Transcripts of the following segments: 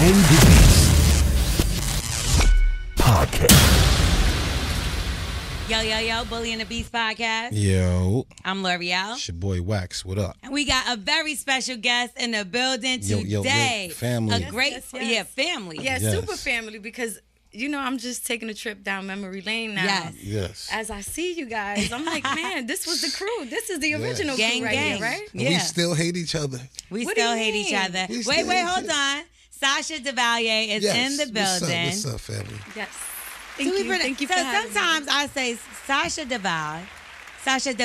the Beast podcast. Yo, Bully and the Beast podcast. Yo. I'm L'Oreal. It's your boy Wax. What up? And we got a very special guest in the building today. Yo, family. A great, family. Yeah, super family because, you know, I'm just taking a trip down memory lane now. Yes. As I see you guys, I'm like, man, this was the crew. This is the original crew right here, right? Yeah. We still hate each other. We still hate each other. Wait, hold on. Sasha Del Valle is in the building. What's up, family? Yes. Thank you for having sometimes me. I say Sasha Del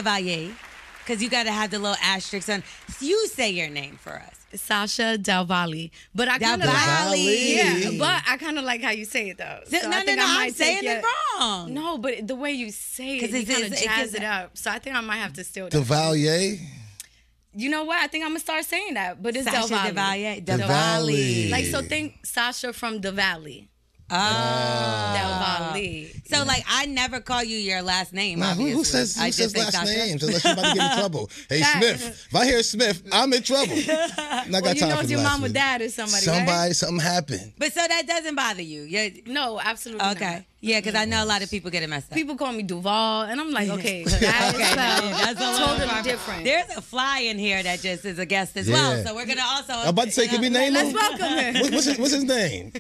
Valle, because you got to have the little asterisk on. You say your name for us. Sasha Del Valle. But I kind of but I kind of like how you say it, though. So I'm saying it wrong. No, but the way you say it, you kind of jazz it up. So I think I might have to steal that. Del Valle? You know what? I think I'm going to start saying that, but it's Sasha Del Valle. Del Valle. Like, so think Sasha from the Valley. Oh. Del Valle. So, like, I never call you your last name. Nah, who says last names unless you're about to get in trouble? Hey, Smith. If I hear Smith, I'm in trouble. I got time for your mom or dad or somebody, right? Something happened. But so that doesn't bother you? No, absolutely not. Okay. Yeah, because I know a lot of people get it messed up. People call me Duval, and I'm like, okay, that's totally different. There's a fly in here that just is a guest as well, so we're going to also... I'm about to say, can we name him? Let's welcome him. What's his name?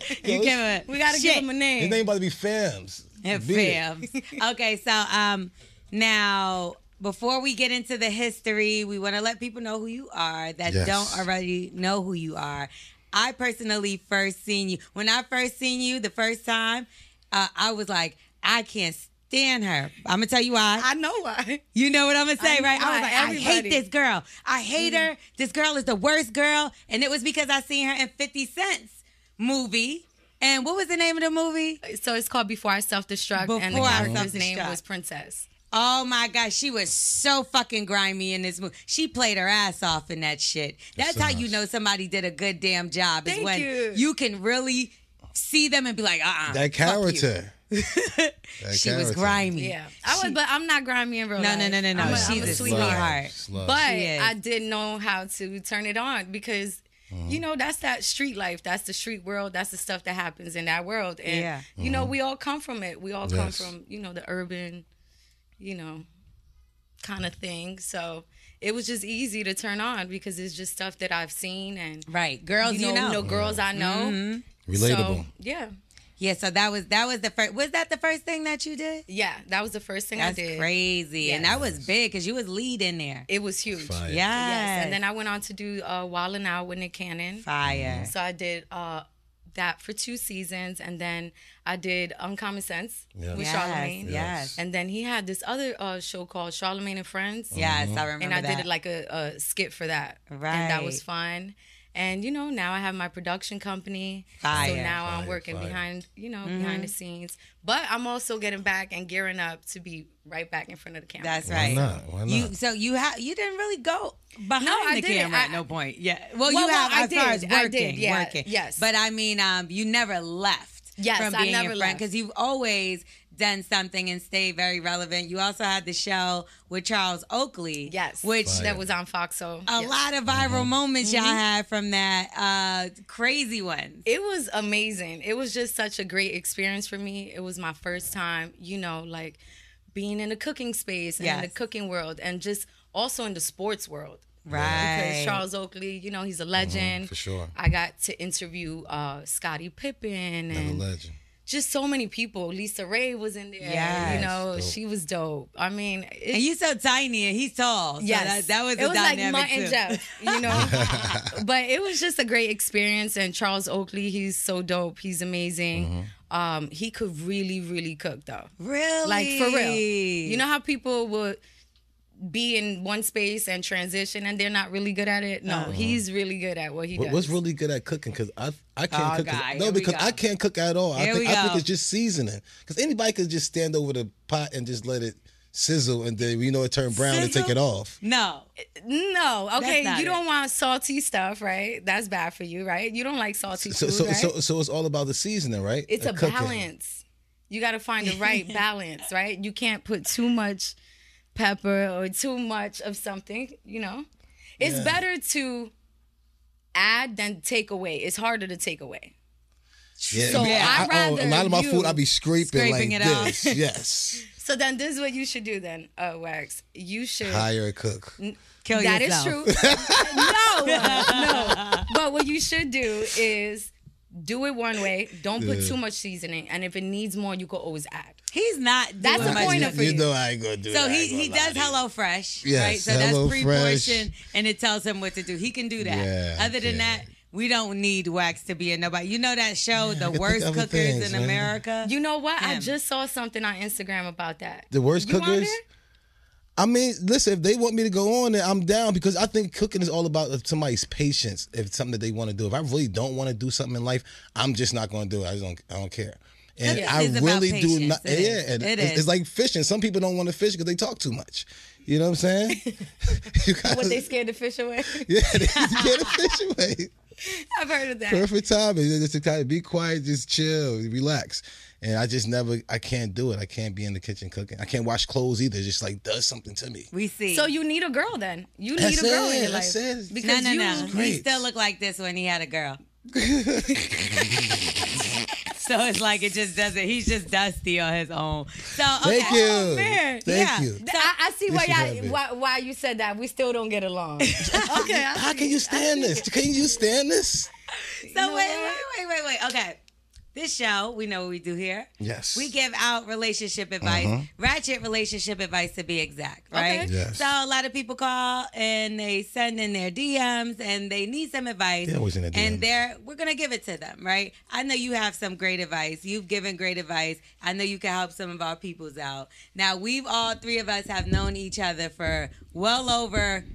We got to give him a name. His name about to be Fams. Fams. Okay, so now... Before we get into the history, we want to let people know who you are that don't already know who you are. I personally first seen you. When I first seen you the first time, I was like, I can't stand her. I'm going to tell you why. I know why. You know what I'm going to say, right? I was like, Everybody. I hate this girl. I hate her. This girl is the worst girl. And it was because I seen her in 50 Cent's movie. And what was the name of the movie? So it's called Before I Self-Destruct. And the character's name was Princess. Oh my gosh, she was so fucking grimy in this movie. She played her ass off in that shit. That's how you know somebody did a good damn job. Is when you can really see them and be like, that character. She was grimy. Yeah, but I'm not grimy in real life. No. She's a sweetheart. But I didn't know how to turn it on because. You know, that's that street life. That's the street world. That's the stuff that happens in that world. And, you know, we all come from it. We all come from, you know, the urban, you know, kind of thing. So it was just easy to turn on because it's just stuff that I've seen. And girls, you know. Girls I know. Mm-hmm. Relatable. So, yeah. Yeah, so that was the first. Was that the first thing that you did? Yeah, that was the first thing I did. That's crazy, and that was big because you was lead in there. It was huge. Fire. Yes, and then I went on to do Wildin' Out with Nick Cannon. Fire. So I did that for 2 seasons, and then I did Uncommon Sense with Charlamagne. Yes. And then he had this other show called Charlamagne and Friends. Yes, I remember. And I did it like a skit for that. Right. And that was fun. And, you know, now I have my production company. Fire. So now I'm working behind the scenes. But I'm also getting back and gearing up to be right back in front of the camera. That's right. Why not? So you didn't really go behind the camera at no point. Yeah. Well, you have as far as working. Yes. But I mean, you never left from being in front because you've always done something and stayed very relevant. You also had the show with Charles Oakley. Yes. Which that was on Fox. A lot of viral moments y'all had from that. Crazy ones. It was amazing. It was just such a great experience for me. It was my first time, you know, like being in the cooking space and in the cooking world and just also in the sports world. Right. Because Charles Oakley, you know, he's a legend. For sure. I got to interview Scottie Pippen and legend. Just so many people. Lisa Ray was in there. Yes. You know, she was dope. I mean, and you so tiny and he's tall. So yes, that was it was like dynamic Mutt too. and Jeff, you know. But it was just a great experience. And Charles Oakley, he's so dope. He's amazing. He could really, really cook though. Really, like for real. You know how people would be in one space and transition and they're not really good at it? No, he's really good at what he does. What's really good at cooking? Because I can't cook. Because I can't cook at all. I think it's just seasoning. Because anybody could just stand over the pot and just let it sizzle and then, you know, it turn brown and take it off. No. Okay, you don't want salty stuff, right? That's bad for you, right? You don't like salty food, right? So it's all about the seasoning, right? It's a balance. You got to find the right balance, right? You can't put too much pepper or too much of something, you know. It's better to add than take away. It's harder to take away. Yeah, So I'd rather a lot of my food, I be scraping like it this. off. Yes. So then this is what you should do then, Wax. You should hire a cook. Kill that yourself. is true. No. But what you should do is do it one way. Don't put too much seasoning. And if it needs more, you can always add. He's not. That's the point of it. You know I ain't gonna do So that. he does HelloFresh, Yes, right? So that's HelloFresh. pre-portioned, and it tells him what to do. He can do that. Yeah, Other than that, we don't need Wax to be a nobody. You know that show, The Worst Cookers things, in man. America? You know what? I Him. just saw something on Instagram about that. The worst You on cookers? there? I mean, listen, if they want me to go on there, I'm down because I think cooking is all about somebody's patience. If it's something that they want to do. If I really don't want to do something in life, I'm just not going to do it. I don't care. And Yeah. I It's about really do patience. not. It is. And It it's is. like fishing. Some people don't want to fish because they talk too much. You know what I'm saying? You gotta, What, they scared the fish away? Yeah, they get a fish away. I've heard of that. Perfect timing. Just to kind of be quiet, just chill, relax. And I can't do it. I can't be in the kitchen cooking. I can't wash clothes either. It just like does something to me. We see. So you need a girl then. You need That's a girl in your it. life. That's it. Because no. you He Great. still looked like this when he had a girl. So it's like it just doesn't. He's just dusty on his own. So okay. Thank you. Oh, man. Thank you. So I see This is why you said that. We still don't get along. Okay. How can you stand this? Can you stand this? So wait. Okay. This show, we know what we do here. Yes. We give out relationship advice, ratchet relationship advice to be exact, right? Okay. Yes. So a lot of people call and they send in their DMs and they need some advice. They're always in a DM. And we're going to give it to them, right? I know you have some great advice. You've given great advice. I know you can help some of our peoples out. Now, all three of us have known each other for well over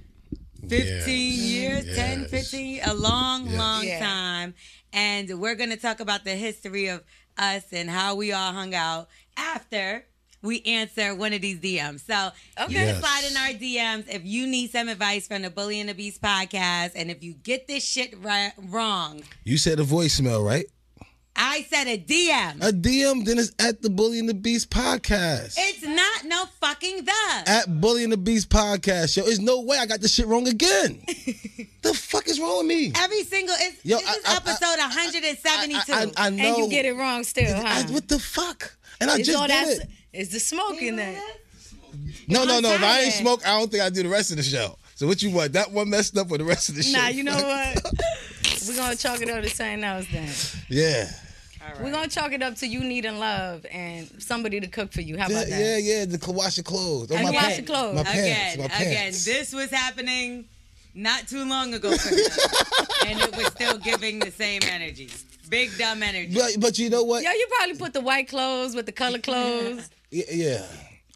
15 years, Yes. 10, 15, a long Yeah. time. And we're going to talk about the history of us and how we all hung out after we answer one of these DMs. So you can Yes. slide in our DMs if you need some advice from the Bully and the Beast podcast. And if you get this shit wrong, You said a voicemail, right? I said a DM. A DM, then it's at the Bully and the Beast podcast. It's not no fucking the. At Bully and the Beast podcast, yo. There's no way I got this shit wrong again. The fuck is wrong with me? Every single, this is episode 172. I know. And you get it wrong still, huh? What the fuck? And I It's just all did that. it. It's the smoke in there. No. If I ain't tired. smoke, I don't think I do the rest of the show. So what you want? That one messed up with the rest of the show? Nah, you know what? We're going to chalk it up to something else then. Yeah. Right. We're going to chalk it up to you needing love and somebody to cook for you. How about that? Yeah. To wash your clothes. And my wash pants. your clothes. My pants. My Again, pants. this was happening not too long ago for him. And it was still giving the same energy. Big dumb energy. But you know what? Yo, you probably put the white clothes with the color clothes. Yeah.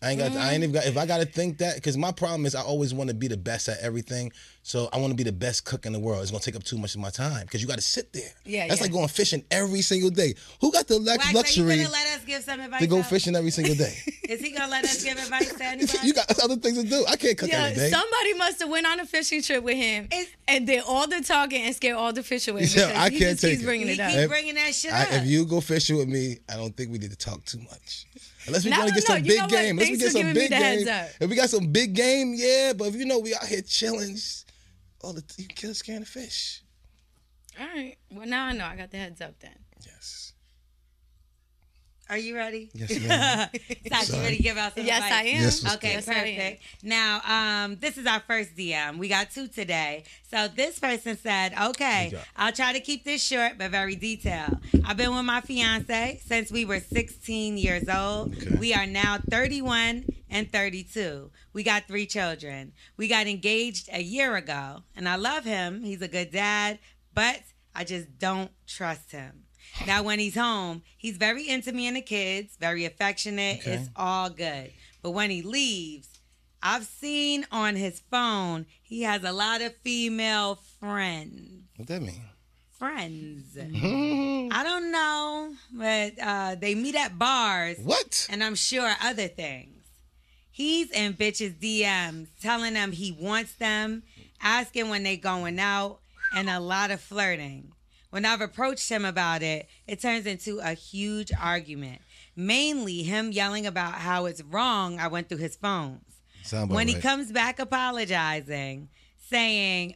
I ain't even got. If I gotta think that, because my problem is I always want to be the best at everything. So I want to be the best cook in the world. It's gonna take up too much of my time because you got to sit there. Yeah, That's yeah. like going fishing every single day. Who got the Wax, are you luxury going to let us give some advice to go out? fishing every single day? Is he going to let us give advice to anybody? You got other things to do. I can't cook Yeah, every day. somebody must have went on a fishing trip with him and did all the talking and scared all the fish away. Yeah, because I he can't just take keeps it. bringing He it up. keep bringing that shit up. If you go fishing with me, I don't think we need to talk too much. Unless we No, want to get no, some you big know what? game. Unless we Thanks get for some giving me big the heads game. up. If we got some big game, yeah. But if you know we out here chilling, you kill scaring the fish. All right. Well, now I know. I got the heads up then. Yes. Are you ready? Yes, ma'am. Sasha, you ready to give out some Yes, advice? I am. Yes, let's Okay, Yes, I am. perfect. Now, this is our first DM. We got 2 today. So this person said, okay, Okay. I'll try to keep this short but very detailed. I've been with my fiance since we were 16 years old. Okay. We are now 31 and 32. We got 3 children. We got engaged a year ago, and I love him. He's a good dad, but I just don't trust him. Now, when he's home, he's very into me and the kids, very affectionate. Okay. It's all good. But when he leaves, I've seen on his phone, he has a lot of female friends. What that mean? Friends. I don't know, but they meet at bars. What? And I'm sure other things. He's in bitches' DMs, telling them he wants them, asking when they going out, and a lot of flirting. When I've approached him about it, it turns into a huge argument. Mainly him yelling about how it's wrong I went through his phones. When he comes back apologizing, saying,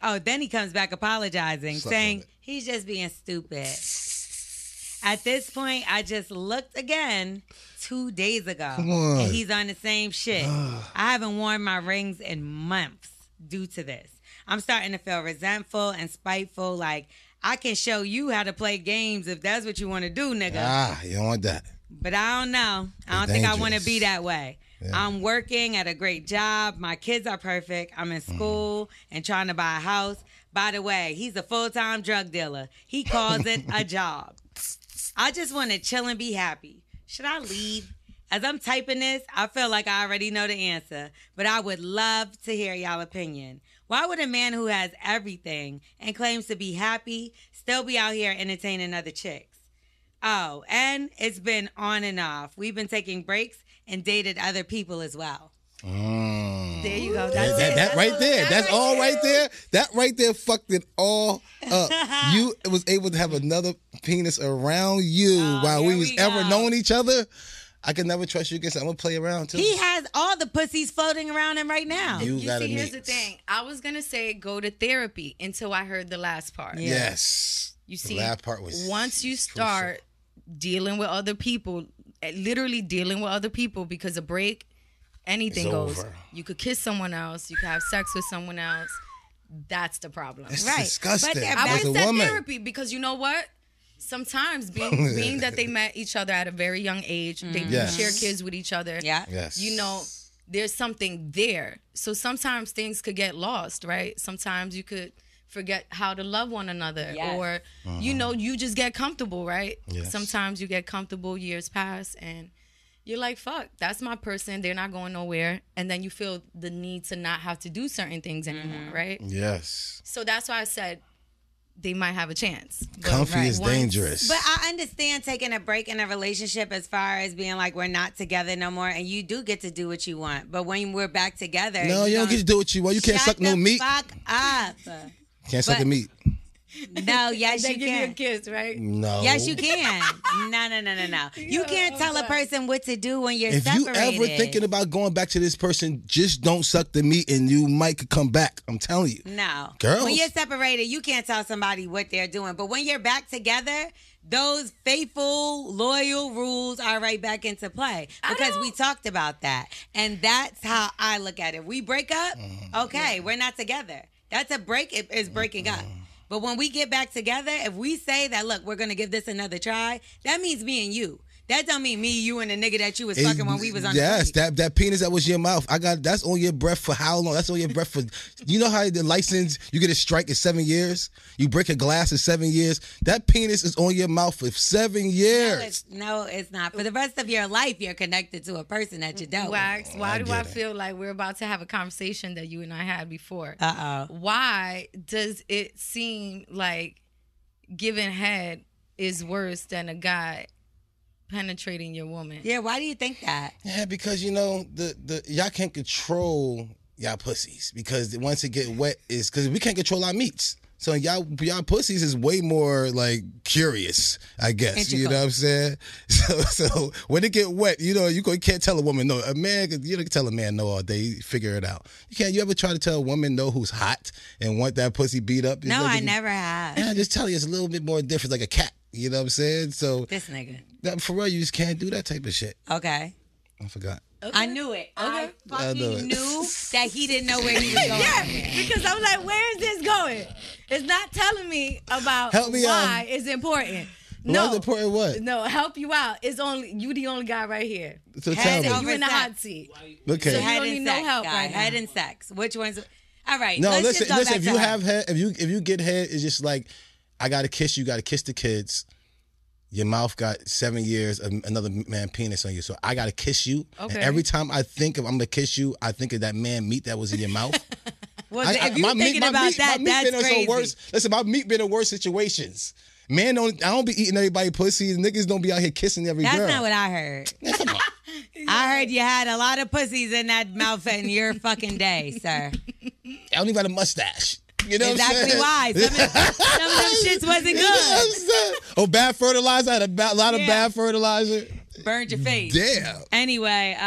saying he's just being stupid. At this point, I just looked again 2 days ago. Come on. And he's on the same shit. I haven't worn my rings in months due to this. I'm starting to feel resentful and spiteful. Like, I can show you how to play games if that's what you want to do, nigga. You don't want that. But I don't know. I don't think I want to be that way. Yeah. I'm working at a great job. My kids are perfect. I'm in school and trying to buy a house. By the way, he's a full-time drug dealer. He calls it a job. I just want to chill and be happy. Should I leave? As I'm typing this, I feel like I already know the answer, but I would love to hear y'all opinion. Why would a man who has everything and claims to be happy still be out here entertaining other chicks? Oh, and it's been on and off. We've been taking breaks and dated other people as well. There you go. That right there. That's all right there. That right there fucked it all up. You was able to have another penis around you while we was ever knowing each other. I can never trust you against it. I'm going to play around too. He has all the pussies floating around him right now. You see, here's the thing. I was going to say go to therapy until I heard the last part. Yeah. Yes. You see, the last part was once you start dealing with other people, literally dealing with other people, because a break, anything goes. You could kiss someone else. You could have sex with someone else. That's the problem. It's disgusting. But I would say therapy, because you know what? Sometimes being that they met each other at a very young age, they share kids with each other. Yeah. Yes. You know, there's something there. So sometimes things could get lost, right? Sometimes you could forget how to love one another, or you know, you just get comfortable, right? Yes. Sometimes you get comfortable, years pass, and you're like, fuck, that's my person, they're not going nowhere, and then you feel the need to not have to do certain things anymore, right? Yes. So that's why I said they might have a chance. Comfy is dangerous. But I understand taking a break in a relationship as far as being like, we're not together no more, and you do get to do what you want. But when we're back together, no, you don't get to do what you want. You can't suck no meat. Fuck up. Can't suck the meat. No, yes, they you give can. you a kiss, right? No. Yes, you can. No. You can't tell a person what to do when you're separated. If you ever thinking about going back to this person, just don't suck the meat and you might come back. I'm telling you. No. Girls. When you're separated, you can't tell somebody what they're doing. But when you're back together, those faithful, loyal rules are right back into play. Because we talked about that. And that's how I look at it. We break up, okay, we're not together. That's a break. It is breaking up. But when we get back together, if we say that, look, we're going to give this another try, that means me and you. That don't mean me, you, and the nigga that you was fucking when we was on the break. That penis that was your mouth. That's on your breath for how long? That's on your breath for... You know how the license, you get a strike in 7 years? You break a glass in 7 years? That penis is on your mouth for 7 years. No, it's not. For the rest of your life, you're connected to a person that you dealt with. Why do I feel like we're about to have a conversation that you and I had before? Uh-oh. Why does it seem like giving head is worse than a guy penetrating your woman? Yeah, why do you think that? Yeah, because you know the y'all can't control y'all pussies, because once it get wet is because we can't control our meats. So y'all pussies is way more like curious, I guess. You know what I'm saying? So when it get wet, you know, you can't tell a woman no. A man, you can tell a man no all day, figure it out. You can't. You ever try to tell a woman no who's hot and want that pussy beat up? No, I never have. Yeah, just tell you it's a little bit more different, like a cat. You know what I'm saying? So this nigga. For real, you just can't do that type of shit. Okay. I forgot. Okay. I knew it. Okay. I fucking knew that he didn't know where he was going. Yeah, because I'm like, where is this going? It's not telling me about why it's important. Why is important what? No, help you out. It's only you, the only guy right here. So tell me. You in the hot seat. Okay. So you don't need no help right now. Head and sex. Which one's? All right. No, listen. If you have head, if you get head, it's just like I gotta kiss you. Got to kiss the kids. Your mouth got 7 years of another man penis on you. So I got to kiss you. Okay. And every time I think of I'm going to kiss you, I think of that man meat that was in your mouth. Well, if you're thinking about that, that's crazy. Listen, my meat been in worse situations. Man, I don't be eating everybody pussy. Niggas don't be out here kissing every girl. That's not what I heard. I heard you had a lot of pussies in that mouth in your fucking day, sir. I don't even have a mustache. You know exactly why. Some of them shits wasn't good. Oh, bad fertilizer. I had a lot of bad fertilizer. Burned your face. Damn. Anyway,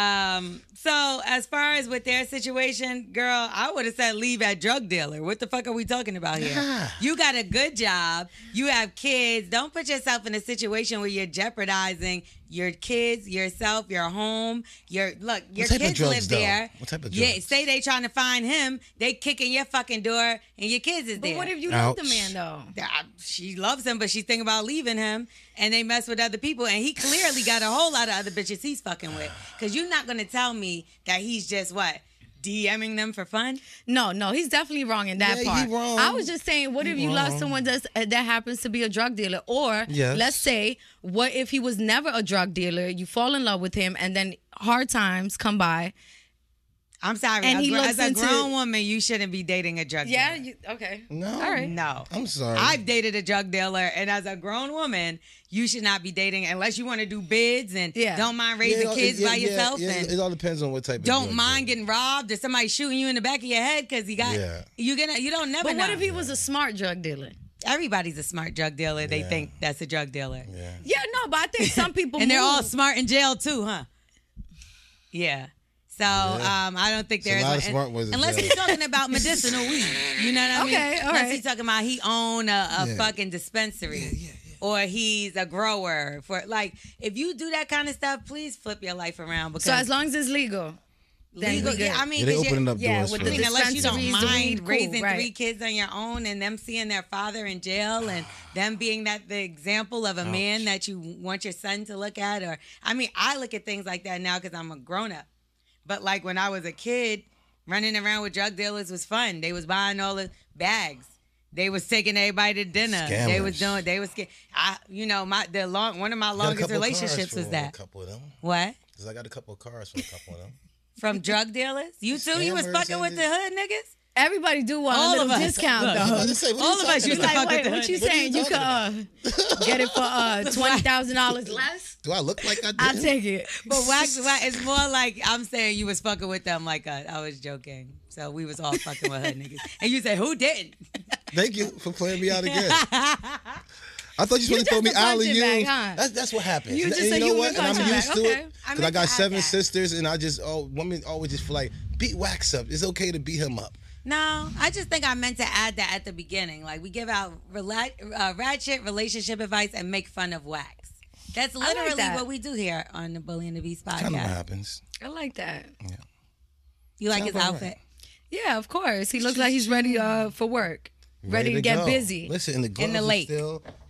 So as far as with their situation, girl, I would have said leave at drug dealer. What the fuck are we talking about here? Yeah. You got a good job. You have kids. Don't put yourself in a situation where you're jeopardizing your kids, yourself, your home. Your kids live there. What type of drugs? Yeah, say they trying to find him. They kicking your fucking door and your kids is there. But what if you love the man though? She loves him, but she's thinking about leaving him, and they mess with other people, and he clearly got a whole lot of other bitches he's fucking with. Because you're not gonna tell me that he's just what? DMing them for fun? No, he's definitely wrong in that part. He wrong. I was just saying, what if you love someone that happens to be a drug dealer? Or let's say, what if he was never a drug dealer, you fall in love with him, and then hard times come by. I'm sorry. And as a grown woman, you shouldn't be dating a drug dealer. Yeah, okay. No. All right. No. I'm sorry. I've dated a drug dealer, and as a grown woman, you should not be dating unless you want to do bids and don't mind raising kids by yourself. And it all depends on what type of don't mind getting robbed or somebody shooting you in the back of your head because you don't never But know. what if he was a smart drug dealer? Everybody's a smart drug dealer. They think that's a drug dealer. Yeah, no, but I think some people and they're all smart in jail too, huh? Yeah. So I don't think there's a lot of smart ones unless he's talking about medicinal weed. You know what I mean? Okay, all unless right. he's talking about he own a fucking dispensary. Or he's a grower for if you do that kind of stuff, please flip your life around because so as long as it's legal. Legal, I mean, they opening up doors with for the unless you don't dispensaries, mind raising right. 3 kids on your own and them seeing their father in jail and them being the example of a man that you want your son to look at. Or I mean, I look at things like that now because I'm a grown up. But like when I was a kid, running around with drug dealers was fun. They was buying all the bags. They was taking everybody to dinner. Scammers. They was one of my longest relationships was that. A couple of them. What? Because I got a couple of cars for a couple of them. From drug dealers? You too? You was fucking with the hood niggas? Everybody do want a little discount, though. All All of us used to fuck with the hood. What you saying? You could get it for $20,000 less? Do I look like I did? I'll take it. But wax, it's more like I'm saying you was fucking with them like I was joking. So we was all fucking with hood niggas. And you say, who didn't? Thank you for playing me out again. I thought you were supposed to throw me alley-oop. That's what happens. You just and said you know you what? were And I'm used to it. Because I got 7 sisters. sisters, and I just women always just feel like beat Wax up. It's okay to beat him up. No, I just think I meant to add that at the beginning. Like we give out ratchet relationship advice and make fun of Wax. That's literally what we do here on the Bully and the Beast podcast. Kind of happens. I like that. Yeah. You like his outfit? Right. Yeah, of course. He looks like he's ready for work. Ready to get go. busy. Listen, and the gloves in the lake.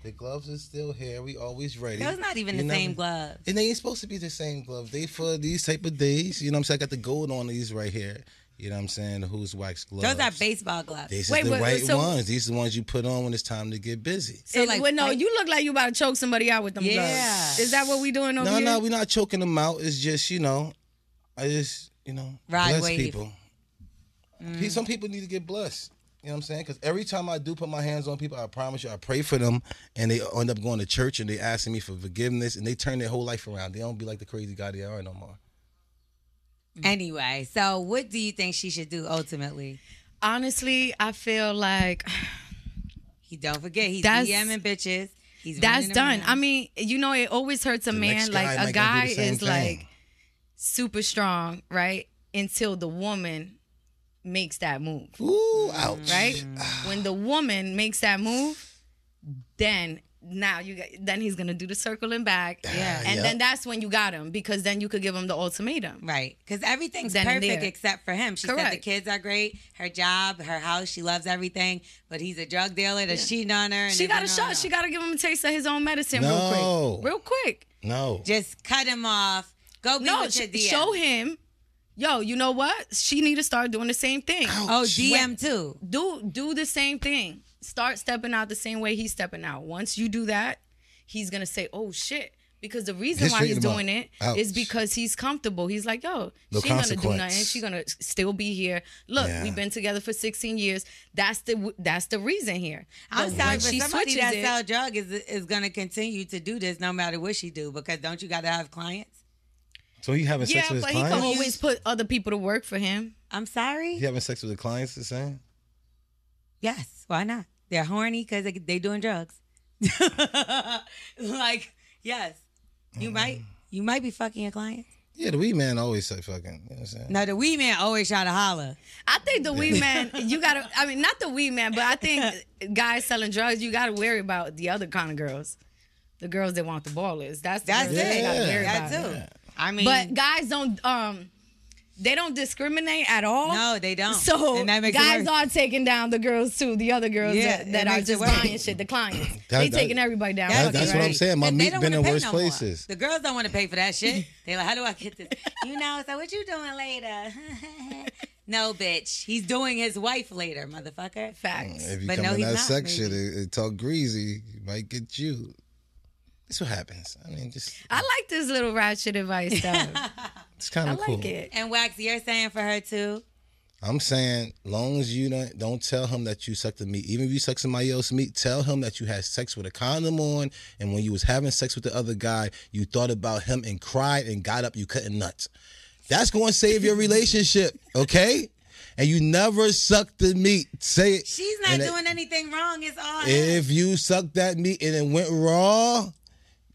The gloves are still here. We always ready. Those not even the same gloves. And they ain't supposed to be the same gloves. They for these type of days. You know what I'm saying? I got the gold on these right here. You know what I'm saying? The Who's Wax gloves. Those are baseball gloves. These are the right ones. These are the ones you put on when it's time to get busy. So you look like you about to choke somebody out with them gloves. Is that what we doing over here? No, we're not choking them out. It's just, I just, bless people. Some people need to get blessed. You know what I'm saying? Because every time I do put my hands on people, I promise you, I pray for them, and they end up going to church, and they asking me for forgiveness, and they turn their whole life around. They don't be like the crazy guy they are no more. Anyway, so what do you think she should do ultimately? Honestly, I feel like don't forget he's DMing bitches. That's done. I mean, it always hurts a man. Like a guy is like super strong, right? Until the woman makes that move. Ooh, ouch. Right? When the woman makes that move, then he's gonna do the circling back. Yeah. And then that's when you got him, because then you could give him the ultimatum. Right. Because everything's perfect except for him. She said the kids are great, her job, her house, she loves everything, but he's a drug dealer that's cheating on her. And she got a shot. She got to give him a taste of his own medicine real quick. No. Just cut him off. Go be with your DM. Show him. Yo, you know what? She need to start doing the same thing. Ouch. Oh, DM too. Do the same thing. Start stepping out the same way he's stepping out. Once you do that, he's going to say, oh, shit. Because the reason why he's doing it is because he's comfortable. He's like, yo, she ain't going to do nothing. She's going to still be here. Look, we've been together for 16 years. That's the reason here. I'm sorry, but somebody that sells drugs is going to continue to do this no matter what she do, because don't you got to have clients? So he having sex with his clients? Yeah, but he can always put other people to work for him. I'm sorry? He having sex with the clients, the same? Yes, why not? They're horny because they doing drugs. Like, yes. You might be fucking your clients. Yeah, the weed man always say fucking. You know what I'm saying? No, the weed man always try to holler. I think the weed man, you gotta. I mean, not the weed man, but I think guys selling drugs, you gotta worry about the other kind of girls, the girls that want the ballers. That's it. You gotta worry That about. too. Yeah. I mean, but guys don't. They don't discriminate at all. No, they don't. So and that makes guys are taking down the girls too, the other girls that are just buying shit, the clients. They taking everybody down. That's what I'm saying. My meat been in worse places. The girls don't want to pay for that shit. They like, how do I get this? So what you doing later? No, bitch. He's doing his wife later, motherfucker. Facts. If you but come no, in that not, section and talk greasy, you might get you. That's what happens. I mean, I like this little ratchet advice stuff. It's kind of cool. I like it. And Wax, you're saying for her too? I'm saying, long as you don't tell him that you sucked the meat. Even if you suck somebody else's meat, tell him that you had sex with a condom on, and when you was having sex with the other guy, you thought about him and cried and got up, you cutting nuts. That's going to save your relationship, okay? And you never suck the meat. Say it. She's not doing anything wrong. It's all if you suck that meat and it went raw,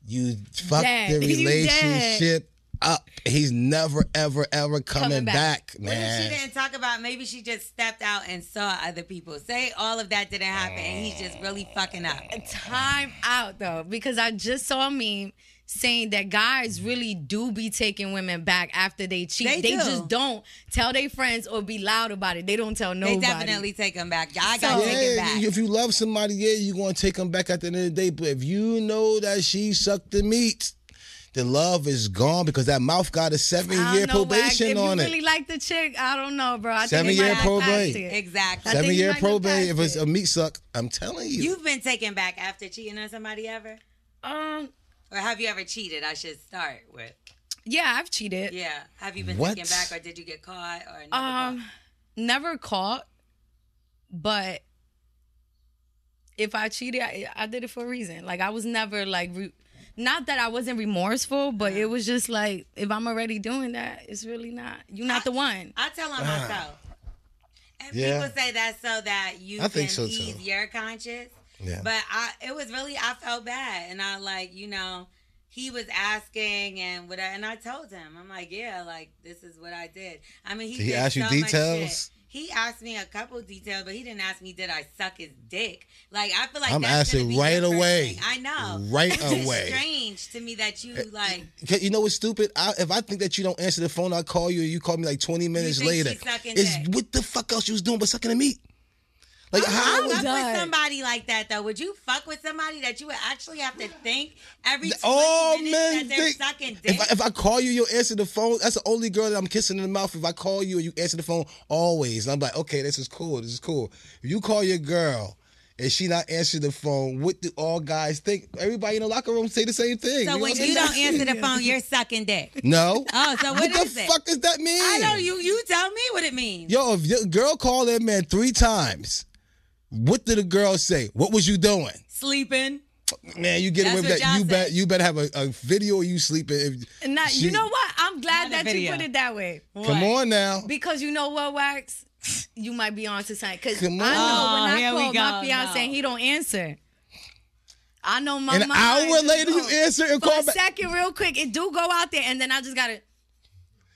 you fucked the relationship up. He's never, ever, ever coming back, man. What if she didn't talk about, maybe she just stepped out and saw other people? Say all of that didn't happen and he's just really fucking up. Time out, though, because I just saw a meme saying that guys really do be taking women back after they cheat. They just don't tell their friends or be loud about it. They don't tell nobody. They definitely take them back. I got to take it back. If you love somebody, you're going to take them back at the end of the day. But if you know that she sucked the meat, the love is gone because that mouth got a 7-year probation on it. If you really like the chick, I don't know, bro. I 7-year probation. Exactly. 7-year probation. If it's a meat suck, I'm telling you. You've been taken back after cheating on somebody ever? Or have you ever cheated? I should start with. Yeah, I've cheated. Yeah. Have you been taken back or did you get caught or never caught? Never caught, but if I cheated, I did it for a reason. Like, I was never like, not that I wasn't remorseful, but it was just like, if I'm already doing that, it's really not, you're not the one. I tell on myself. And people say that so that you can ease your conscience. Yeah. But I felt bad. And I he was asking and whatever. And I told him, I'm like, yeah, like, this is what I did. I mean, he asked you details? He asked me a couple details, but he didn't ask me, did I suck his dick? Like, I feel like I'm asking right away. I know. Right away. It's strange to me that you, like... You know what's stupid? If I think that you don't answer the phone, I call you, and you call me like 20 minutes later. What the fuck else you was doing but sucking the meat? Like, I would fuck with somebody like that, though. Would you fuck with somebody that you would actually have to think every 20 minutes that they're sucking dick? If I call you, you'll answer the phone. That's the only girl that I'm kissing in the mouth. If I call you and you answer the phone, always. And I'm like, okay, this is cool. This is cool. If you call your girl and she not answering the phone, what do all guys think? Everybody in the locker room say the same thing. So when you don't answer the phone, you're sucking dick? No. Oh, so what the fuck does that mean? I know. You tell me what it means. Yo, if your girl called that man 3 times... What did the girl say? What was you doing? Sleeping. Man, you get away with that. You better have a video of you sleeping. You know what? I'm glad that you put it that way. Come on now. Because you know what, Wax? You might be on to something. Because I know when I call my fiance and he don't answer. I know my An hour later you answer and call back. For a second, real quick, it do go out there, and then I just got to...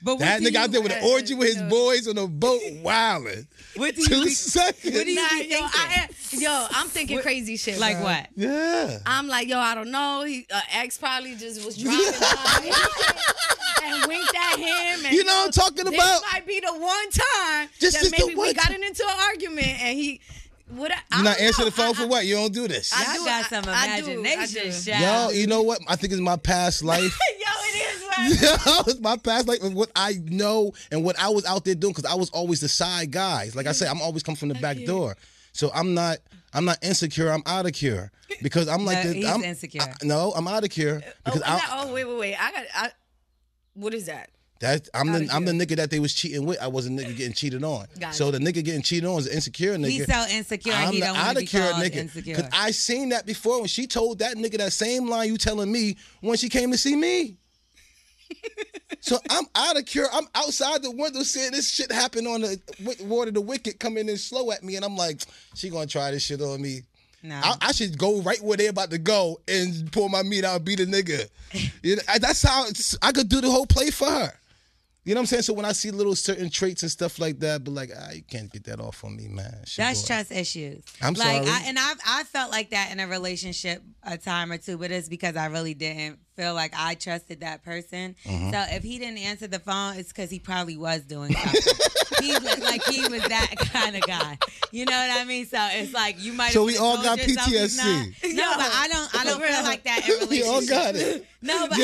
But that nigga out there with an orgy with his boys on a boat wilding. What do you 2 seconds. What do you think? I'm thinking crazy shit. Like bro. what? Yeah. I'm like, I don't know. Ex probably just was driving by and winked at him. And, you know what I'm talking about? This might be the one time that maybe we got into an argument and he... You not answer the phone for what? You don't do this. Y'all got some imagination. Yo, you know what? I think it's my past life. Yo, it is, right? It's my past life and what I know and what I was out there doing because I was always the side guy. Like I said, I'm always come from the back door. So I'm not insecure. I'm out of cure because I'm like he's insecure. I'm out of cure because wait. What is that? I'm the nigga that they was cheating with. I was a nigga getting cheated on. So the nigga getting cheated on is an insecure nigga. He's so insecure. I'm he the don't want to be called insecure. Because I seen that before when she told that nigga that same line you telling me when she came to see me. So I'm out of cure. I'm outside the window seeing this shit happen on the Water the Wicked coming in slow at me, and I'm like, she gonna try this shit on me. No. I should go right where they're about to go and pull my meat out and beat a nigga. You know, that's how I could do the whole play for her. You know what I'm saying? So when I see little certain traits and stuff like that, but like, you can't get that off on me, man. That's trust issues. I'm sorry. I felt like that in a relationship a time or two, but it's because I really didn't feel like I trusted that person. Mm-hmm. So if he didn't answer the phone, it's because he probably was doing something. He looked like he was that kind of guy. You know what I mean? So it's like you might. So we all got PTSD. No, but I don't feel like that in relationships. We all got it. No, but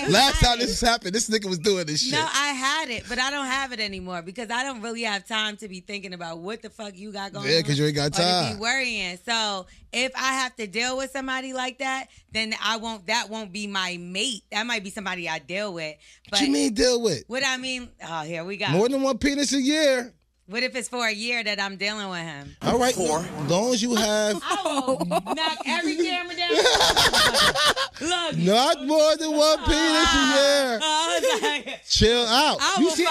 last time this happened, this nigga was doing this shit. No, I had it, but I don't have it anymore because I don't really have time to be thinking about what the fuck you got going on. Yeah, because you ain't got time. Or to be worrying. So if I have to deal with somebody like that, then that won't be my mate. That might be somebody I deal with. But what you mean deal with? What I mean, here we go. More than one penis a year. What if it's for a year that I'm dealing with him? All right, as long as you have... I will knock every camera down. Look. Not more than one penis a year. Like, chill out. You see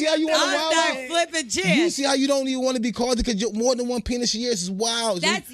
how you want to wild out? I'll start flipping chairs. You see how you don't even want to be called because more than one penis a year is wild. That's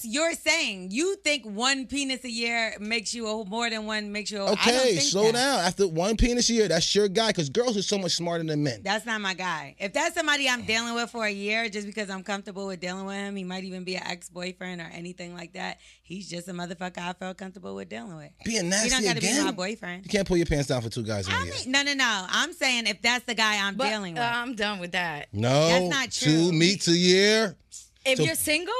your saying. You think one penis a year makes you more than one makes you. Okay, slow down. After one penis a year, that's your guy because girls are so much smarter than men. That's not my guy. If that's somebody I'm dealing with for a year, just because I'm comfortable with dealing with him, he might even be an ex-boyfriend or anything like that. He's just a motherfucker I felt comfortable with dealing with. Being nasty again? You don't got to be my boyfriend. You can't pull your pants down for two guys in a year. No. I'm saying if that's the guy I'm dealing with. I'm done with that. No. That's not true. 2 meets a year. If you're single?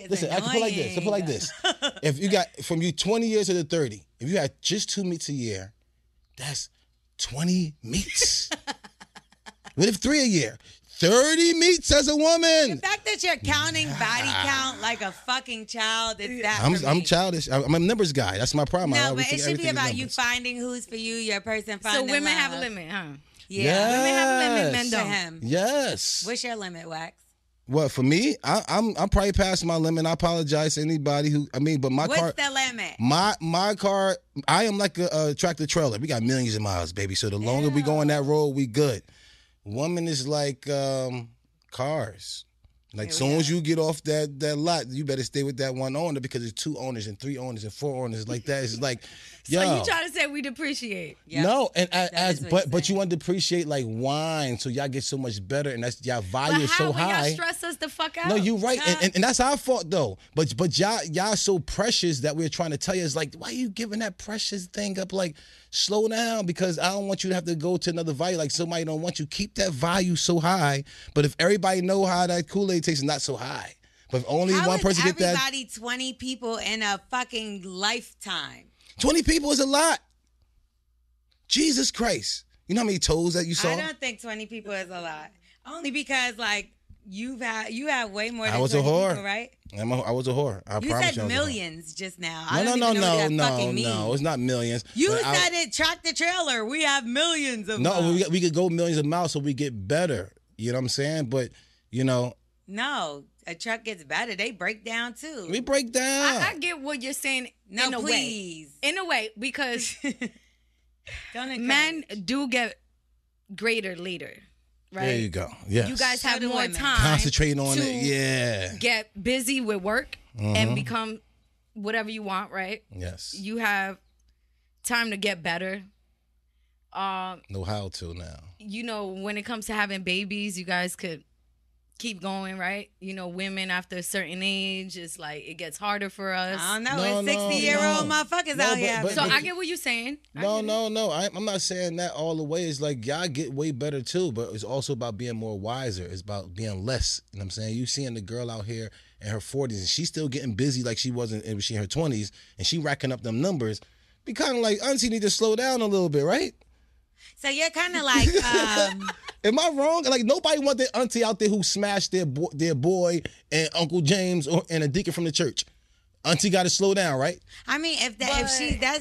Listen, I can put it like this. If you got, from you 20 years to the 30, if you had just 2 meets a year, that's 20 meets. What if 3 a year? 30 meets as a woman. The fact that you're counting body count like a fucking child, it's that I'm childish. I'm a numbers guy. That's my problem. No, but it should be about you finding who's for you, your person finding So women love. have a limit, huh? Yeah. Yes. Women have a limit, men don't. Him. Yes. What's your limit, Wax? What, for me? I'm probably past my limit. I apologize to anybody but my car. What's the limit? My car, I am like a tractor trailer. We got millions of miles, baby. So the longer we go on that road, we good. Woman is like cars. Like soon as you get off that lot, you better stay with that one owner because there's 2 owners and 3 owners and 4 owners like that. It's like, yo. So you trying to say we depreciate? Yep. No, and but you want to depreciate like wine, so y'all get so much better, and that's y'all value is so high. Y'all stress us the fuck out? No, you're right, and that's our fault though. But y'all so precious that we're trying to tell you is like, why are you giving that precious thing up? Like, slow down because I don't want you to have to go to another value. Like somebody don't want you. Keep that value so high. But if everybody know how that Kool-Aid tastes, not so high. But if only one person get that. Everybody 20 people in a fucking lifetime. 20 people is a lot. Jesus Christ. You know how many toes that you saw? I don't think 20 people is a lot. Only because like you have way more than I was 20 a whore. people, right? I was a whore. I you promise said you millions just now. No. It's not millions. You said it tractor trailer. We have millions of miles. We could go millions of miles so we get better. You know what I'm saying? But, you know. No, a truck gets better. They break down too. We break down. I get what you're saying in a way. In a way, because men do get greater later. Right? There you go. Yes. You guys have more time. Concentrating on it. Yeah. Get busy with work and become whatever you want, right? Yes. You have time to get better. Know how to now. You know, when it comes to having babies, you guys could keep going, right? You know, women after a certain age, it's like it gets harder for us. I don't know. It's 60-year-old motherfuckers out here. So I get what you're saying. No. I'm not saying that all the way. It's like y'all get way better too, but it's also about being more wiser. It's about being less. You know what I'm saying? You seeing the girl out here in her 40s and she's still getting busy like she wasn't when she in her 20s and she racking up them numbers. Be kind of like, auntie need to slow down a little bit, right? So you're kind of like, am I wrong? Like nobody want their auntie out there who smashed their boy and Uncle James and a deacon from the church. Auntie got to slow down, right? I mean,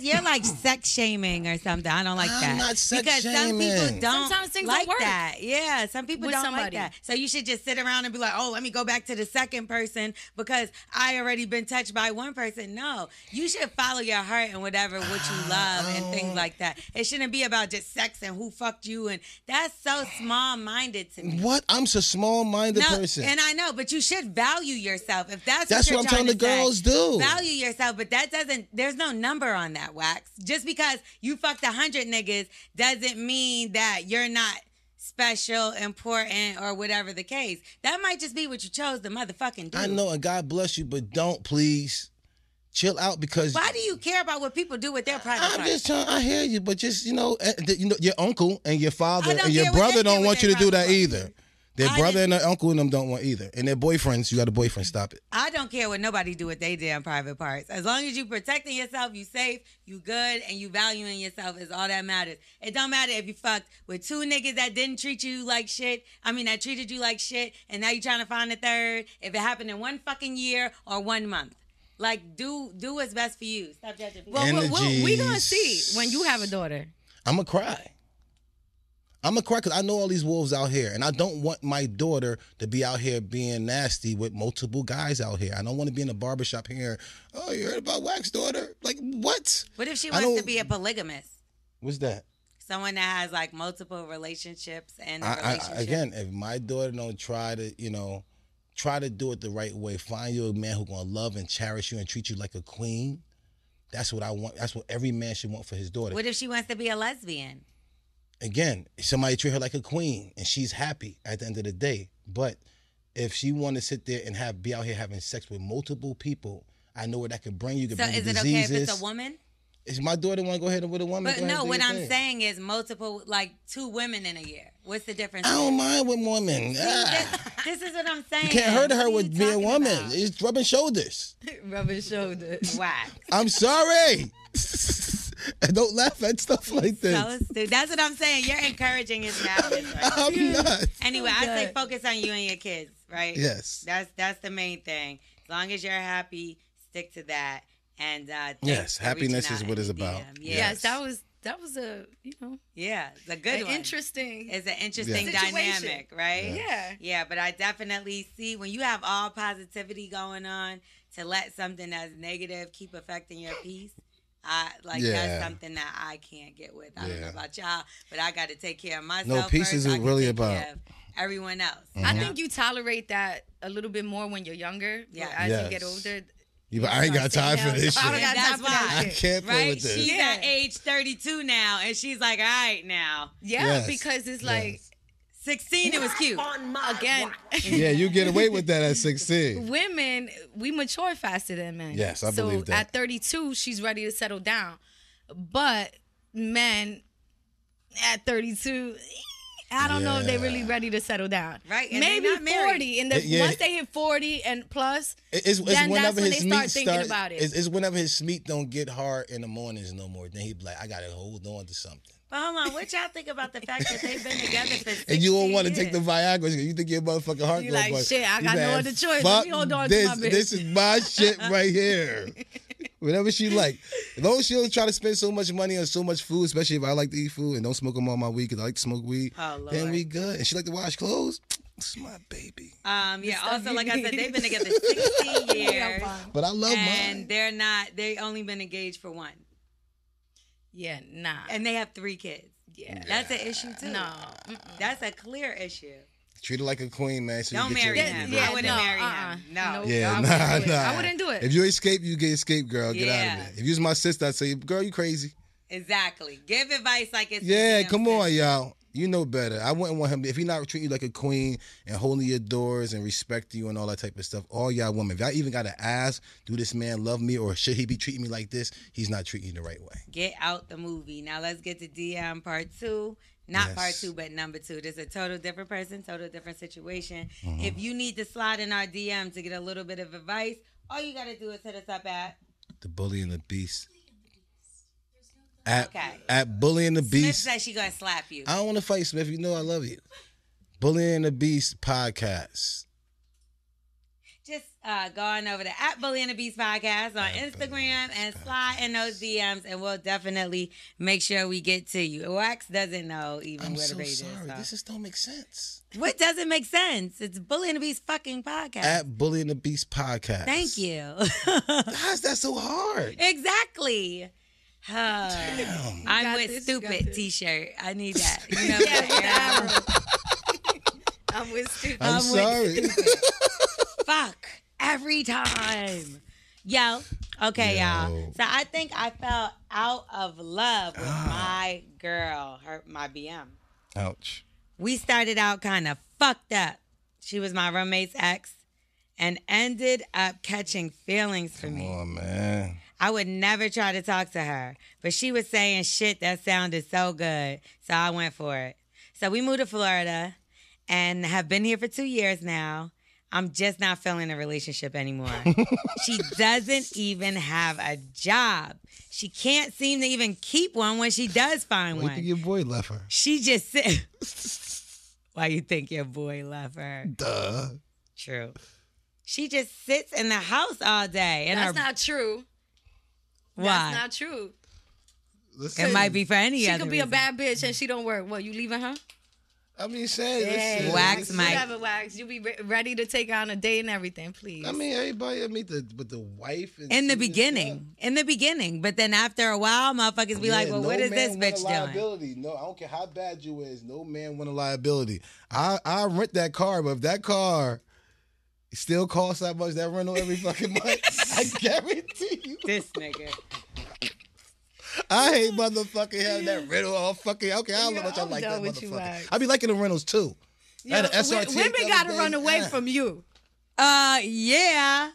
you're like sex shaming or something. I don't like that. I'm not sex because shaming. Some people don't Sometimes things like don't work. that. Yeah, some people With don't somebody. like that. So you should just sit around and be like, oh, let me go back to the second person because I already been touched by one person. No, you should follow your heart and what you love and things like that. It shouldn't be about just sex and who fucked you, and that's so small-minded to me. What? I'm a small-minded person. And I know, but you should value yourself. If that's what you're I'm telling the girls do. Value yourself, but there's no number on that, Wax. Just because you fucked 100 niggas doesn't mean that you're not special, important, or whatever the case. That might just be what you chose to motherfucking do. I know, and God bless you, but don't, please. Chill out, because why do you care about what people do with their private parts? I'm just trying. I hear you, but just your uncle and your father and your care what brother they don't do want with you to their do that private either. Their brother and their uncle and them don't want either. And their boyfriends, you got a boyfriend, stop it. I don't care what nobody do with their damn private parts. As long as you protecting yourself, you safe, you good, and you valuing yourself is all that matters. It don't matter if you fucked with 2 niggas that didn't treat you like shit. That treated you like shit, and now you trying to find a third. If it happened in 1 fucking year or 1 month. Like, do what's best for you. Stop judging people. Well, we're going to see when you have a daughter. I'm going to cry. I'm going to cry because I know all these wolves out here. And I don't want my daughter to be out here being nasty with multiple guys out here. I don't want to be in a barbershop here. Oh, you heard about Wax's daughter? Like, what? What if she wants to be a polygamist? What's that? Someone that has, like, multiple relationships and a relationship. Again, if my daughter don't try to do it the right way. Find you a man who's going to love and cherish you and treat you like a queen. That's what I want. That's what every man should want for his daughter. What if she wants to be a lesbian? Again, somebody treat her like a queen and she's happy at the end of the day. But if she want to sit there and be out here having sex with multiple people, I know where that could bring you. So is it okay if it's a woman? If my daughter want to go ahead with a woman, but no, what I'm saying is multiple, like 2 women in a year. What's the difference? I don't mind with women. This is what I'm saying. You can't hurt her with being a woman. About? It's rubbing shoulders. Rubbing shoulders. Wow. I'm sorry. Don't laugh at stuff like this. So, that's what I'm saying. You're encouraging his madness. Right? I'm not. Anyway, I say focus on you and your kids, right? Yes. That's the main thing. As long as you're happy, stick to that. And yes, happiness is what it's about. Yes, that was a yeah, it's a good one. Interesting. It's an interesting dynamic, right? Yeah, but I definitely see when you have all positivity going on, to let something that's negative keep affecting your peace. That's something that I can't get with. I don't know about y'all, but I got to take care of myself. No, peace is really about everyone else. Mm-hmm. I think you tolerate that a little bit more when you're younger. Yeah, as you get older. Yeah, but I ain't got time for this shit. I don't got time for that shit. I can't play with this. She's at age 32 now, and she's like, all right now. Yeah, because it's like 16, it was cute. Again. Yeah, you get away with that at 16. Women, we mature faster than men. Yes, I believe that. So at 32, she's ready to settle down. But men at 32... I don't know if they're really ready to settle down. Right. And maybe 40. And once they hit 40 and plus, then that's when they start thinking about it. It's whenever his meat don't get hard in the mornings no more. Then he be like, I got to hold on to something. But hold on, what y'all think about the fact that they've been together for 16 And you don't want to years? take the Viagra. You think your motherfucking heart You're like, shit, I got no other choice. Let me hold on to my bitch. This is my shit right here. Whatever she like. As long as she don't try to spend so much money on so much food, especially if I like to eat food and don't smoke them all my weed because I like to smoke weed, then we good. And she like to wash clothes. This is my baby. Also, like I said, they've been together 16 years. But I love mine. And they only been engaged for 1. Yeah, nah. And they have 3 kids. Yeah. That's an issue, too. No. That's a clear issue. Treat her like a queen, man. So don't marry him. I wouldn't marry him. No. Yeah, nah. I wouldn't do it. If you escape, you get escaped, girl. Get out of there. If you was my sister, I'd say, girl, you crazy. Exactly. Give advice like it's... Yeah, come on, y'all. You know better. I wouldn't want him... If he not treating you like a queen and holding your doors and respect you and all that type of stuff, all y'all women, if y'all even got to ask, do this man love me or should he be treating me like this? He's not treating you the right way. Get out the movie. Now let's get to DM part 2. Not part 2, but number 2. This is a total different person, total different situation. Mm-hmm. If you need to slide in our DM to get a little bit of advice, all you got to do is hit us up at... The Bully and the Beast. At Bully and the Beast. Smith says she going to slap you. I don't want to fight, Smith. You know I love you. Bully and the Beast podcast. just go on over to @Bully and the Beast Podcast on Instagram and slide in those DMs, and we'll definitely make sure we get to you. Wax doesn't know even where the page is. I'm so sorry. This just don't make sense. What doesn't make sense? It's Bully and the Beast fucking podcast. @Bully and the Beast Podcast. Thank you. How's that so hard? Exactly. Damn. I'm with stupid t-shirt. I need that. You know I'm with stupid. I'm sorry. Fuck. Every time. Yo. Okay, y'all. So I think I fell out of love with my girl, my BM. Ouch. We started out kind of fucked up. She was my roommate's ex and ended up catching feelings for me. Come on, man. I would never try to talk to her, but she was saying shit that sounded so good, so I went for it. So we moved to Florida and have been here for 2 years now. I'm just not feeling a relationship anymore. She doesn't even have a job. She can't seem to even keep one when she does find one. Why you think your boy left her? She just said, why you think your boy left her? Duh. True. She just sits in the house all day. And That's not true. Why? That's not true. Listen, It might be for any other She could be reason. a bad bitch and she don't work. What, you leaving her? I mean, listen. Wax might. Whatever, Wax. You be ready to take her on a date and everything, please. I mean, everybody meet the wife. And In the beginning. But then after a while, motherfuckers be like, well, what is this bitch doing? Liability. No, I don't care how bad you is. No man want a liability. I rent that car, but if that car still costs that much, that rental every fucking month, I guarantee you. This nigga. I hate motherfucking having that rental all fucking. Okay, I don't know how much I like that motherfucker. I be liking the rentals too. Yo, women gotta run away from you. Yeah.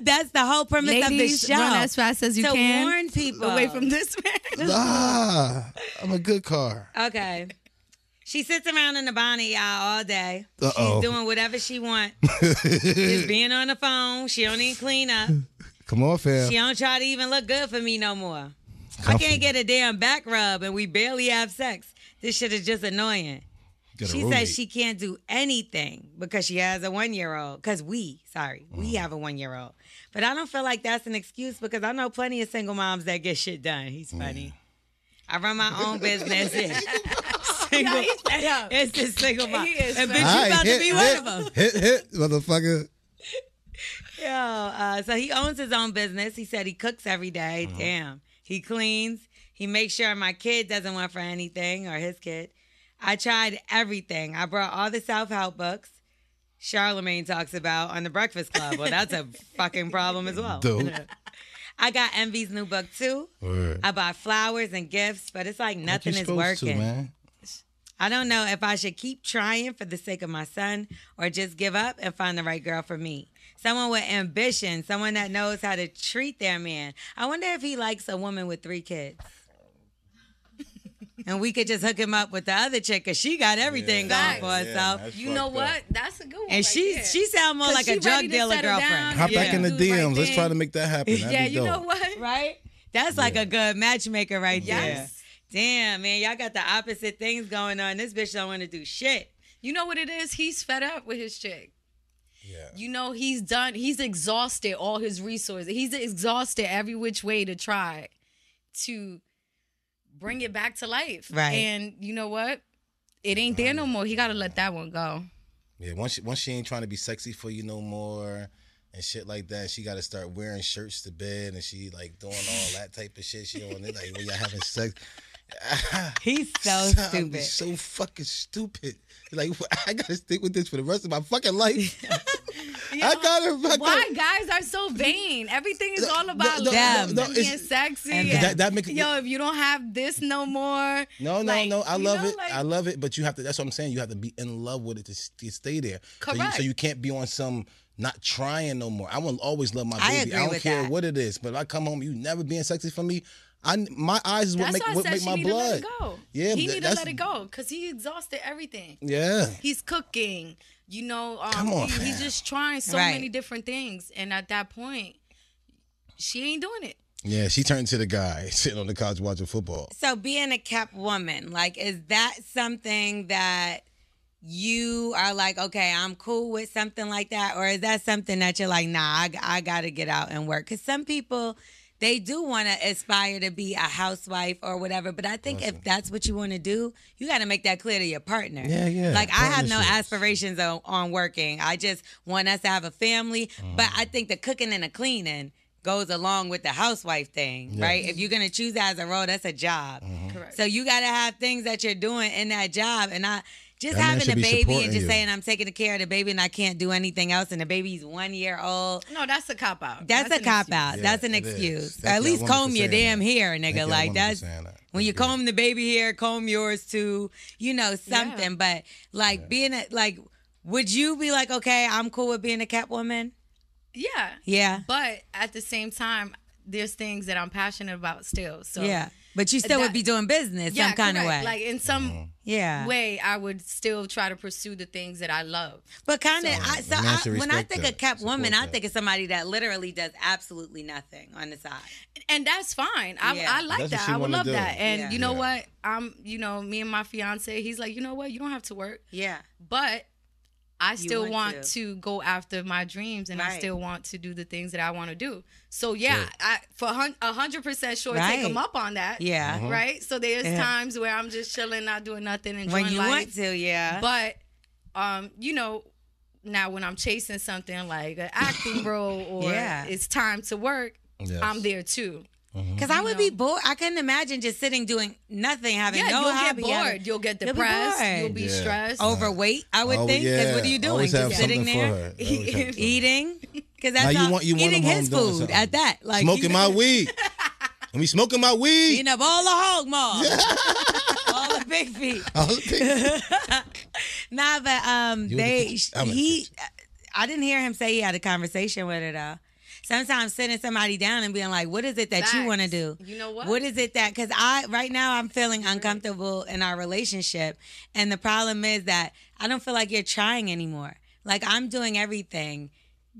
That's the whole premise of the show. Run as fast as you can. To warn people. Away from this man. I'm a good car. Okay. She sits around in the bonnet, y'all, all day. Uh-oh. She's doing whatever she wants. Just being on the phone. She don't even clean up. Come on, fam. She don't try to even look good for me no more. I can't get a damn back rub and we barely have sex. This shit is just annoying. She says she can't do anything because she has a 1-year-old. Because we have a 1-year-old. But I don't feel like that's an excuse because I know plenty of single moms that get shit done. He's funny. I run my own business. It's a single mom. And bitch, you about to be one of them. Hit, motherfucker. Yo, so he owns his own business. He said he cooks every day. Damn. He cleans. He makes sure my kid doesn't want for anything, or his kid. I tried everything. I brought all the self-help books Charlemagne talks about on The Breakfast Club. Well, that's a fucking problem as well. Dope. I got Envy's new book, too. Word. I bought flowers and gifts, but it's like nothing is working. Man. I don't know if I should keep trying for the sake of my son or just give up and find the right girl for me. Someone with ambition, someone that knows how to treat their man. I wonder if he likes a woman with 3 kids. And we could just hook him up with the other chick because she got everything going for herself. You know what? That's a good one. And she sound more like a drug dealer girlfriend. Hop back in the DMs. Let's try to make that happen. That'd be you dope. know what? Right? That's like a good matchmaker right there. Yes. Damn, man, y'all got the opposite things going on. This bitch don't want to do shit. You know what it is? He's fed up with his chick. Yeah. You know, he's done. He's exhausted all his resources. He's exhausted every which way to try to bring it back to life. Right. And you know what? It ain't there no more. He got to let that one go. Yeah, once she ain't trying to be sexy for you no more and shit like that, she got to start wearing shirts to bed and she like doing all that type of shit. She on it like when y'all having sex. He's so stupid. He's so fucking stupid. Like, I gotta stick with this for the rest of my fucking life. Why guys are so vain? Everything is all about being sexy. And that make, if you don't have this no more. No. I love it. I love it. But you have to. That's what I'm saying. You have to be in love with it to stay there. Correct. So you can't be on some not trying no more. I will always love my baby. I don't care what it is. But if I come home, you never being sexy for me. My eyes is what make my blood. Yeah, he need to let it go because he exhausted everything. Yeah, he's cooking. You know, come on, he's just trying so many different things, and at that point, she ain't doing it. Yeah, she turned to the guy sitting on the couch watching football. So being a kept woman, like, is that something that you are like, okay, I'm cool with something like that? Or is that something that you're like, nah, I got to get out and work? Because some people, they do want to aspire to be a housewife or whatever. But I think if that's what you want to do, you got to make that clear to your partner. Yeah. Like, I have no aspirations on working. I just want us to have a family. But I think the cooking and the cleaning goes along with the housewife thing, right? If you're going to choose that as a role, that's a job. Correct. So you got to have things that you're doing in that job. And just That man having should a be baby and just supporting saying I'm taking care of the baby and I can't do anything else and the baby's 1 year old. No, that's a cop out. That's a cop out. Yeah, that's an it excuse. is. Or at least comb your damn hair, nigga. Thank Like y'all that's for saying that. when you comb the baby hair, comb yours too. You know, something. But like being would you be like, okay, I'm cool with being a Catwoman? Yeah. Yeah. But at the same time, there's things that I'm passionate about still. So yeah. But you still would be doing business some kind of way. Like in some way, I would still try to pursue the things that I love. But kind of, when I think of Catwoman, I that. think of somebody that literally does absolutely nothing on the side. And that's fine. I like That's what that. she I would wanna love do. that. And Yeah. you know what? Me and my fiance, he's like, you know what? You don't have to work. Yeah. But I still want want to go after my dreams, and I Right. still want to do the things that I want to do. So I for 100% sure take Right. them up on that. Yeah. Right. So there's times where I'm just chilling, not doing nothing, enjoying When you life. want to, yeah. But now when I'm chasing something like an acting role or it's time to work, I'm there too. Because I would be bored. I couldn't imagine just sitting doing nothing, having no you'll hobby. get bored. You'll get You'll be depressed. bored. You'll be stressed. Overweight, I would think. Because what are you doing? Always have Just sitting something there, for her. Always have something. eating. Because Now that's you all, want eating them his home doing food something. at that. Like Smoking my weed. And we smoking my weed. eating up all the hog maw. All the big feet. All the things. Nah, but I'm in the kitchen. I didn't hear him say he had a conversation with her though. Sometimes sitting somebody down and being like, what is it that you Facts. want to do? You know what? What is it that, because right now I'm feeling uncomfortable in our relationship. And the problem is that I don't feel like you're trying anymore. Like I'm doing everything,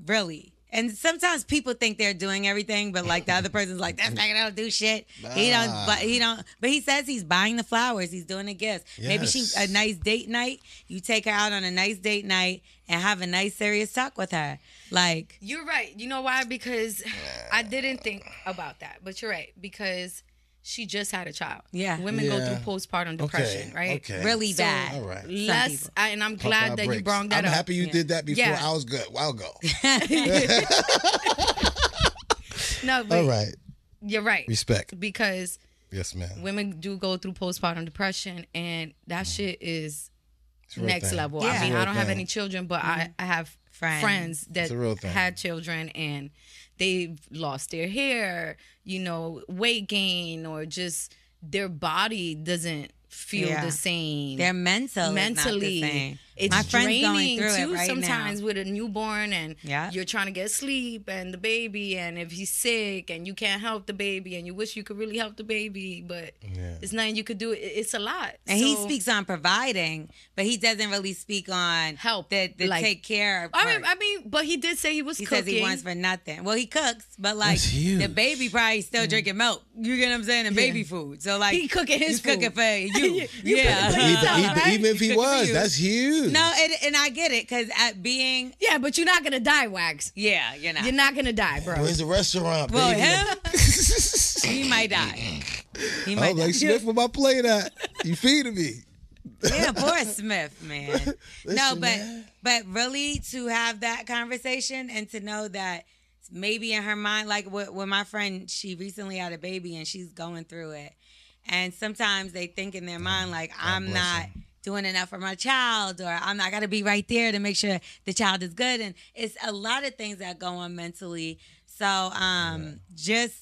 really. And sometimes people think they're doing everything, but like the other person's like, that nigga don't do shit. He don't. But he says he's buying the flowers. He's doing the gifts. Yes. Maybe a nice date night. You take her out on a nice date night and have a nice serious talk with her. Like You're right. You know why? Because I didn't think about that. But you're right. Because she just had a child. Yeah. Women go through postpartum depression, right? Okay. really So, bad. All right. And I'm glad that you brought that I'm up. happy you did that before. Yeah. I was good. I'll go. No, but All right. you're right. Respect. Because Yes, ma'am. women do go through postpartum depression, and that shit is a real next thing. level. Yeah. I It's a mean, real I don't have thing. any children, but I have friends that It's a real thing. had children, and they've lost their hair, weight gain, or just their body doesn't feel the same. Their mentally, mentally, not the same. it's My friend's draining going through too. it right Sometimes now. with a newborn, and Yeah. you're trying to get sleep, and the baby, and if he's sick, and you can't help the baby, and you wish you could really help the baby, but there's nothing you could do. It's a lot. And he So- speaks on providing, but he doesn't really speak on Help, the like- take care of. I mean, but he did say he was he cooking. says he wants for nothing. Well, he cooks, but like That's huge. the baby probably still drinking milk. You get what I'm saying? And baby food. So like He cooking his he's cooking food. for you. You yeah. cooking for yourself, right? Even if he Cooking for was, you. that's huge. No, and I get it because at being Yeah, but you're not gonna die, Wax. you're not. You're not gonna die, bro. Where's the restaurant, Well, baby? him, he might die. He I might was like, die. Smith, where my plate at? You feeding me? Yeah, poor Smith, man. No, Listen, but man. but really to have that conversation and to know that maybe in her mind, like with my friend, she recently had a baby and she's going through it. And sometimes they think in their mind, like, I'm bless not her. doing enough for my child, or I got to be right there to make sure the child is good. And it's a lot of things that go on mentally. So just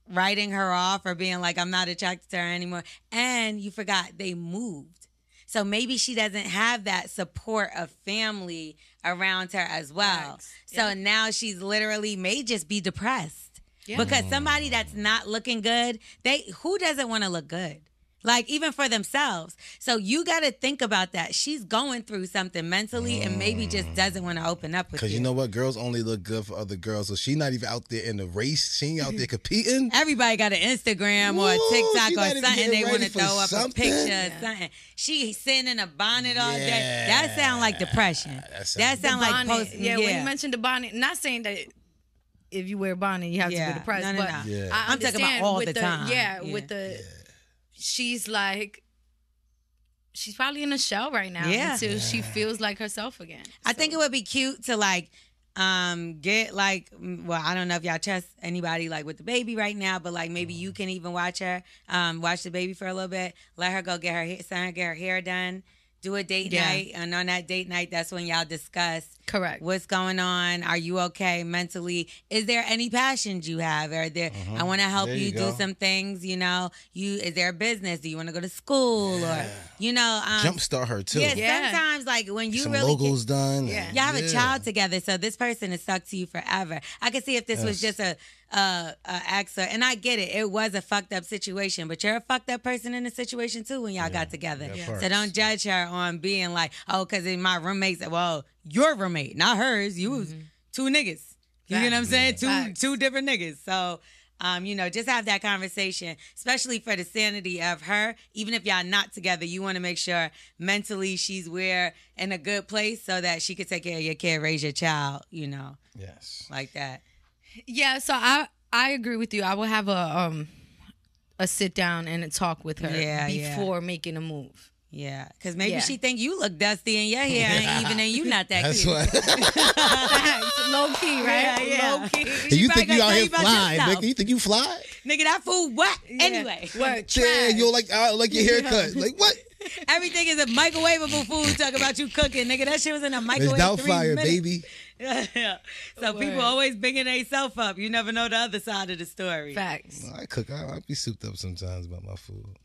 writing her off or being like, I'm not attracted to her anymore. And you forgot they moved. So maybe she doesn't have that support of family around her as well. Facts. So now she's literally may just be depressed. Yeah. Because somebody that's not looking good, who doesn't want to look good? Like, even for themselves. So you got to think about that. She's going through something mentally and maybe just doesn't want to open up with you. Because you know what? Girls only look good for other girls. So she's not even out there in the race. She ain't out there competing. Everybody got an Instagram or a TikTok or something they want to throw up a picture or something. She sitting in a bonnet all day. That sound like depression. That sound like post. Yeah, when you mentioned the bonnet, not saying that if you wear a bonnet, you have to be depressed. No. But I'm talking about all the time. With the... She's like, she's probably in a shell right now until she feels like herself again. I think it would be cute to like get like, well, I don't know if y'all trust anybody like with the baby right now, but like maybe you can even watch the baby for a little bit, let her go get her hair done, do a date night, and on that date night, that's when y'all discuss what's going on. Are you okay mentally? Is there any passions you have? Are there? I want to help you do some things. You know, is there a business? Do you want to go to school or jumpstart her too? Yeah, sometimes like when you some really logos done. Y'all have a child together, so this person is stuck to you forever. I could see if this was just a actor, and I get it. It was a fucked up situation, but you're a fucked up person in the situation too when y'all got together. So don't judge her on being like, oh, because my roommates. Well, your roommate, not hers. You was two niggas. You know what I'm saying? Two different niggas. So. Just have that conversation, especially for the sanity of her. Even if y'all not together, you want to make sure mentally she's in a good place so that she could take care of your kid, raise your child, Yes. like that. Yeah, so I agree with you. I will have a sit down and a talk with her before making a move. Yeah, because maybe she think you look dusty and your hair ain't even, and you not that That's cute. Low key, right? Yeah. Low key. And you think you out here fly, nigga? You think you fly? Nigga, that food what? Anyway. Yeah, you don't like your haircut. Like what? Everything is a microwavable food. Talk about you cooking, nigga. That shit was in a microwave. It's Doubtfire, baby. Yeah. So people always bringing themselves up. You never know the other side of the story. Facts. I cook. I be souped up sometimes about my food.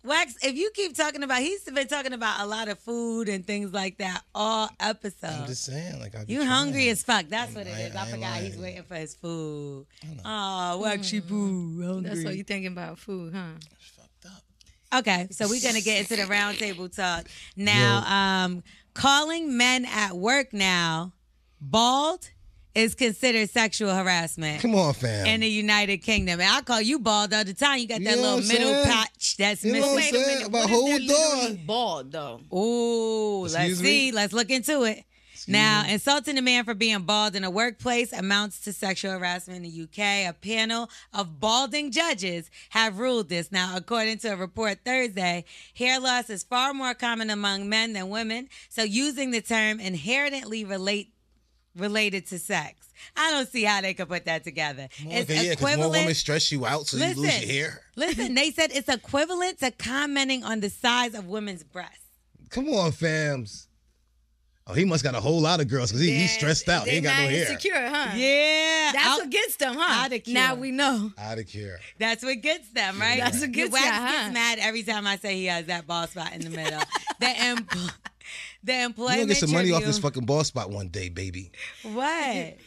Wax, if you keep talking about, he's been talking about a lot of food and things like that all episode. I'm just saying, like you hungry as fuck. That's what it is. I forgot he's waiting for his food. Oh, Waxy food. Hungry. That's what you thinking about food, huh? It's fucked up. Okay, so we're gonna get into the roundtable talk now. Calling men at work now bald is considered sexual harassment. Come on, fam. In the United Kingdom. And I call you bald all the time. You got that little middle patch that's missing. Wait a minute. About hold on. Bald, though. Ooh, let's see. Let's look into it. Now, insulting a man for being bald in a workplace amounts to sexual harassment in the UK. A panel of balding judges have ruled this. Now, according to a report Thursday, hair loss is far more common among men than women. So using the term inherently related to sex. I don't see how they could put that together. It's because more women stress you out so you lose your hair. Listen, they said it's equivalent to commenting on the size of women's breasts. Come on, fams. Oh, he must got a whole lot of girls because he's stressed out. He ain't got no hair. Insecure, huh? Yeah. That's what gets them, huh? Now we know. Out of care. That's what gets them, right? That's what gets Wax you, gets mad every time I say he has that bald spot in the middle. The employment You're going to get some money off tribune- this fucking bald spot one day, baby. What?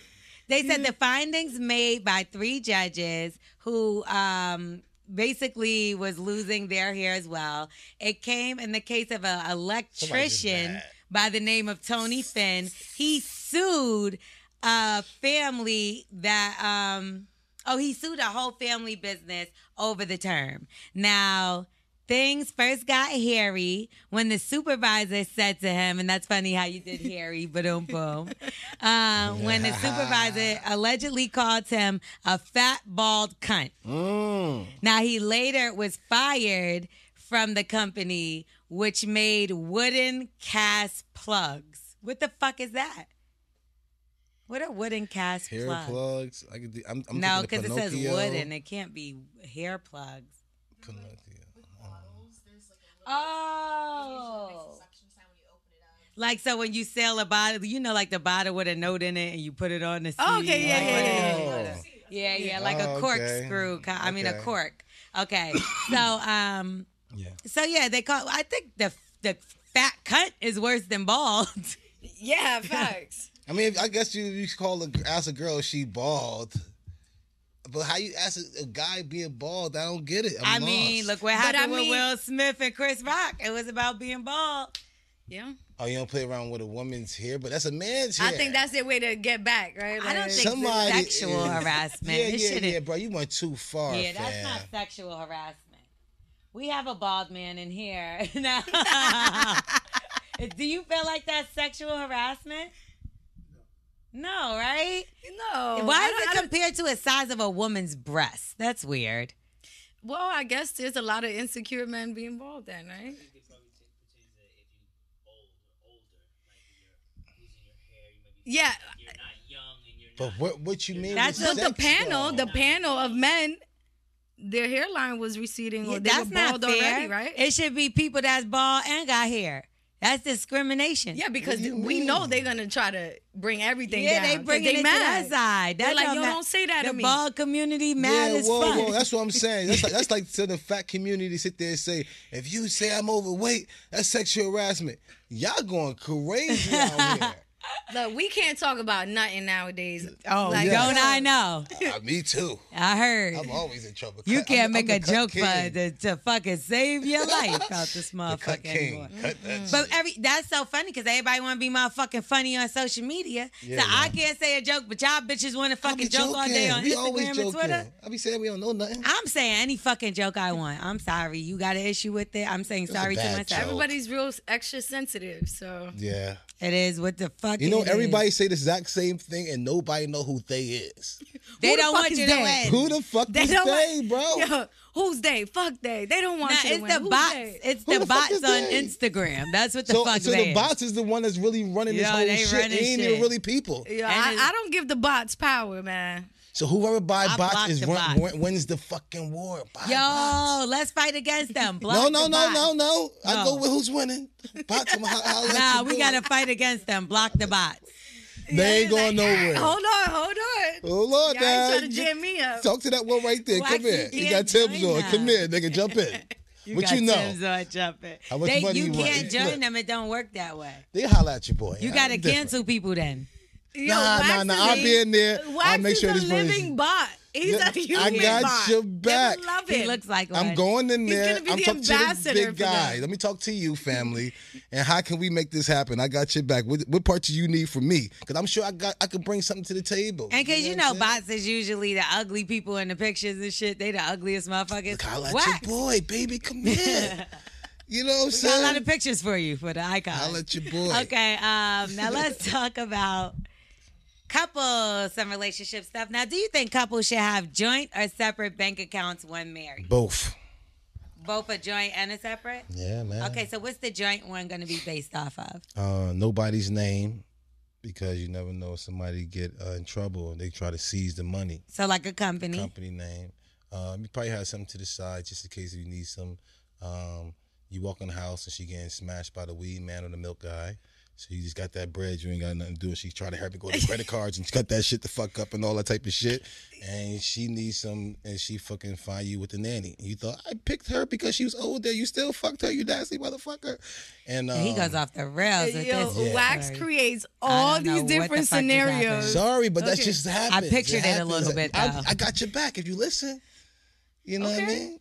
They said the findings made by 3 judges who basically was losing their hair as well. It came in the case of an electrician by the name of Tony Finn. He sued a family that, he sued a whole family business over the term. Now, things first got hairy when the supervisor said to him, and that's funny how you did hairy, boom. When the supervisor allegedly called him a fat, bald cunt. Now, he later was fired from the company, which made wooden cast plugs. What the fuck is that? What are wooden cast hair plugs? I'm no, because it says wooden. It can't be hair plugs. Pinocchio. Oh. Like, so when you sell a bottle, like the bottle with a note in it and you put it on the seat. Okay, yeah. Like a corkscrew. I mean, a cork. Okay. So, they call, I think the fat cunt is worse than bald. Yeah, facts. I mean, I guess you ask a girl if she bald. But how you ask a guy being bald? I don't get it. I I'm mean, lost. look what happened with Will Smith and Chris Rock. It was about being bald. Yeah. Oh, you don't play around with a woman's hair, but that's a man's hair. I think that's their way to get back, right? I don't think it's sexual harassment. Yeah, bro. You went too far, Yeah, that's not sexual harassment. We have a bald man in here. Now, do you feel like that's sexual harassment? No, right? No. Why is it compared to the size of a woman's breast? That's weird. Well, I guess there's a lot of insecure men being bald then, right? Yeah. You're not young and you're But what you mean? That's with the sex, panel of men. Their hairline was receding, or they were bald already, right? It should be people that's bald and got hair. That's discrimination. Yeah, because we know they're gonna try to bring everything down. Yeah, they bringing it to that side. They're like, yo, don't say that to me. The bald community mad as fuck. Whoa, that's what I'm saying. That's like to the fat community sit there and say, if you say I'm overweight, that's sexual harassment. Y'all going crazy out here. Look, we can't talk about nothing nowadays. Oh, like, don't I know? Me too. I heard. I'm always in trouble. You can't make a joke to fucking save your life out this motherfucker anymore. But that's so funny because everybody want to be motherfucking funny on social media. Yeah, so I can't say a joke, but y'all bitches want to fucking joke all day on Instagram and Twitter. I be saying we don't know nothing. I'm saying any fucking joke I want. I'm sorry. You got an issue with it? I'm saying sorry to myself. Joke. Everybody's real extra sensitive, so. Yeah. It is what the fuck. You know, everybody say the exact same thing, and nobody know who they is. They don't want you to win. Who the fuck is they, bro? Yo, who's they? Fuck they. They don't want you to win. It's the bots. It's the bots on Instagram. That's what the fuck. So the bots is the one that's really running this whole shit. They ain't even really people. Yeah, I don't give the bots power, man. So whoever buy bots wins the fucking war. Yo, let's fight against them. No. I go with who's winning. Bots. Nah, we gotta fight against them. Block the bots. They ain't going nowhere. Hold on. Hold on, y'all ain't trying to jam me up. Talk to that one right there. Come here. You got Tim's on. Come here, nigga. Jump in. What you know? Tim's on, jump in. How much money you can't join them. It don't work that way. They holla at your boy. You gotta cancel people then. Nah. I'll be in there. I'll make sure this living bot. He's a human bot. I got your back. Love him. He looks like one. I'm going in there. I'm talking to this big guy. Let me talk to you, family. And how can we make this happen? I got your back. What part do you need from me? Because I'm sure I could bring something to the table. And because you know bots is usually the ugly people in the pictures and shit. They the ugliest motherfuckers. Holla at your boy, baby. Come here. You know what I'm saying? Got a lot of pictures for you for the icon. Holla at your boy. Okay. Now let's talk about couples, some relationship stuff. Now, do you think couples should have joint or separate bank accounts when married? Both. Both a joint and a separate? Yeah, man. Okay, so what's the joint one going to be based off of? Nobody's name, because you never know if somebody get in trouble and they try to seize the money. So like a company? Company name. You probably have something to the side just in case you need some. You walk in the house and she getting smashed by the weed man or the milk guy. So you just got that bread, you ain't got nothing to do. She's trying to help you go to credit cards and cut that shit the fuck up and all that type of shit. And she needs some, and she fucking find you with the nanny. And you thought, I picked her because she was older. You still fucked her, you nasty motherfucker. And he goes off the rails with this. Yeah. Wax creates all these different scenarios. Sorry, but that just happens. I pictured it a little bit, though. I got your back if you listen. You know what I mean?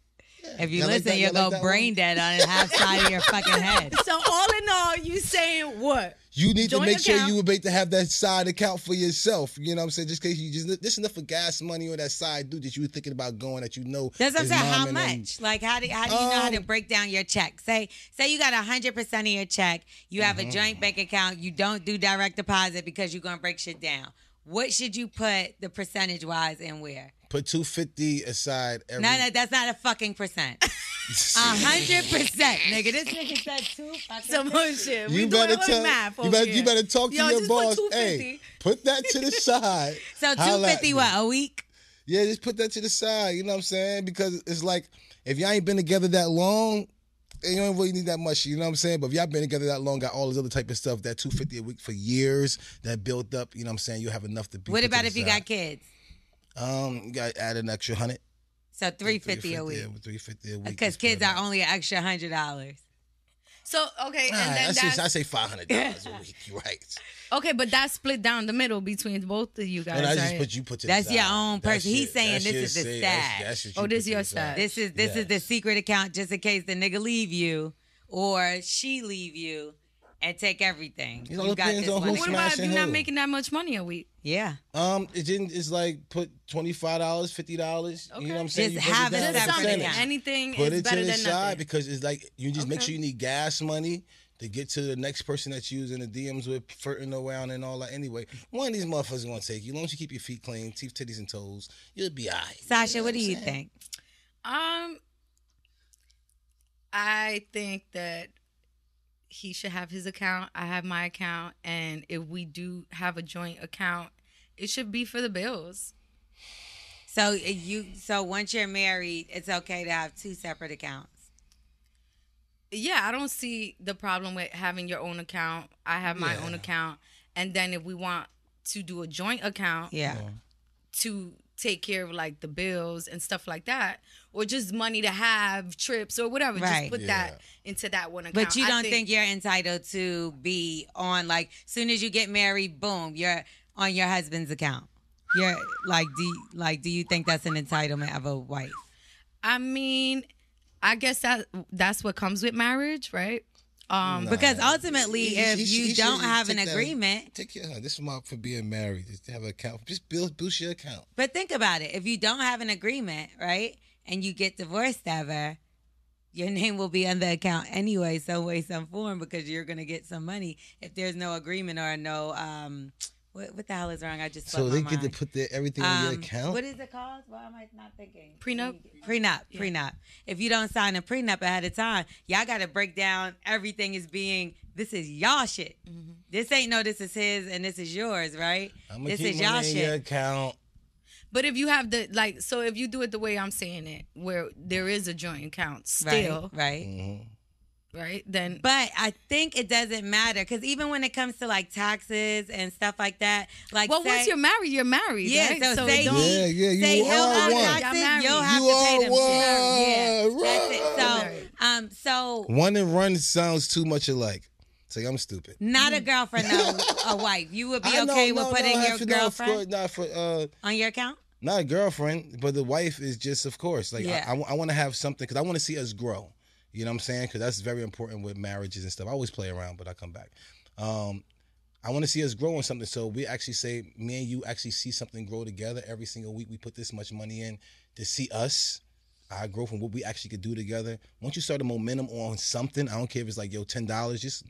If you listen, you'll go brain dead on the half side of your fucking head. So all in all, you saying what? You need to make sure you would to have that side account for yourself. You know what I'm saying? Just in case you just enough for gas money or that side dude that you were thinking about going that you know. That's what I'm saying. How much? Like how do you know how to break down your check? Say you got 100% of your check. You have a joint bank account. You don't do direct deposit because you're gonna break shit down. What should you put the percentage wise and where? Put $250 aside every. No, that's not a fucking percent. 100%, nigga. This nigga said $2 fucking. Some bullshit. You better talk to your boss. Hey, put that to the side. So $250 what, a week? Yeah, just put that to the side. You know what I'm saying? Because it's like if y'all ain't been together that long, you don't really need that much. You know what I'm saying? But if y'all been together that long, got all this other type of stuff, that $250 a week for years, that built up. You know what I'm saying? You have enough to be. What about if you got kids? You got to add an extra 100. So $350 a week. Yeah, $350 a week. Because kids are only an extra $100. So okay, and then I say $500 a week. You're right. Okay, but that's split down the middle between both of you guys. And I right? just put to That's the your side. own person. He's saying this is the stash. That's this is your stash. This is the secret account just in case the nigga leave you or she leave you and take everything. You know, you got depends this on one. who's What about if smashing you're not who? making that much money a week? Yeah. It's like put $25, $50. Okay. You know what I'm saying? Just You break it have down a to separate percentage. account. Anything Put is it better to the than side nothing. because it's like you just make Okay. sure you need gas money to get to the next person that you in the DMs with, flirting around and all that. Anyway, one of these motherfuckers gonna take you. As long as you keep your feet clean, teeth, titties, and toes, you'll be all right. Sasha, what do you think? I think that he should have his account. I have my account, and if we do have a joint account, it should be for the bills. So once you're married, it's okay to have two separate accounts. Yeah, I don't see the problem with having your own account. I have my own account, and then if we want to do a joint account, to take care of like the bills and stuff like that, or just money to have trips or whatever, Right. just put that into that one account. But you don't think you're entitled to be on, like, soon as you get married, boom, you're on your husband's account. You're like, do you think that's an entitlement of a wife? I mean, I guess that's what comes with marriage, right? Because ultimately, if you don't have an agreement, This is my for being married. Just have an account. Just boost your account. but think about it. If you don't have an agreement, right, and you get divorced ever, your name will be on the account anyway, some way, some form, because you're going to get some money if there's no agreement or no, what the hell is wrong? I just So they my get to mind. put everything in your account. What is it called? Why am I not thinking? Prenup? Prenup. If you don't sign a prenup ahead of time, y'all got to break down everything as being, this is y'all shit. Mm-hmm. This ain't no, this is his and this is yours, right? I'm This keep is y'all money in your shit. account. But if you have so if you do it the way I'm saying it, where there is a joint account still, Right. right? Then But I think it doesn't matter because even when it comes to like taxes and stuff like that, like once you're married, yeah. right? So say don't- you say he'll are owe one. taxes, Y'all married. you'll have You to pay are them shit. one. Yeah, that's it. So One and run sounds too much alike. It's like I'm stupid. not a girlfriend, though, a wife. You would be okay with putting your girlfriend on your account. Not a girlfriend, but the wife is just, of course. Like Yeah. I want to have something because I want to see us grow. You know what I'm saying? Because that's very important with marriages and stuff. I always play around, but I come back. I want to see us grow in something. So we actually say, me and you actually see something grow together every single week. We put this much money in to see us, our growth, and what we actually could do together. Once you start the momentum on something, I don't care if it's like, $10, just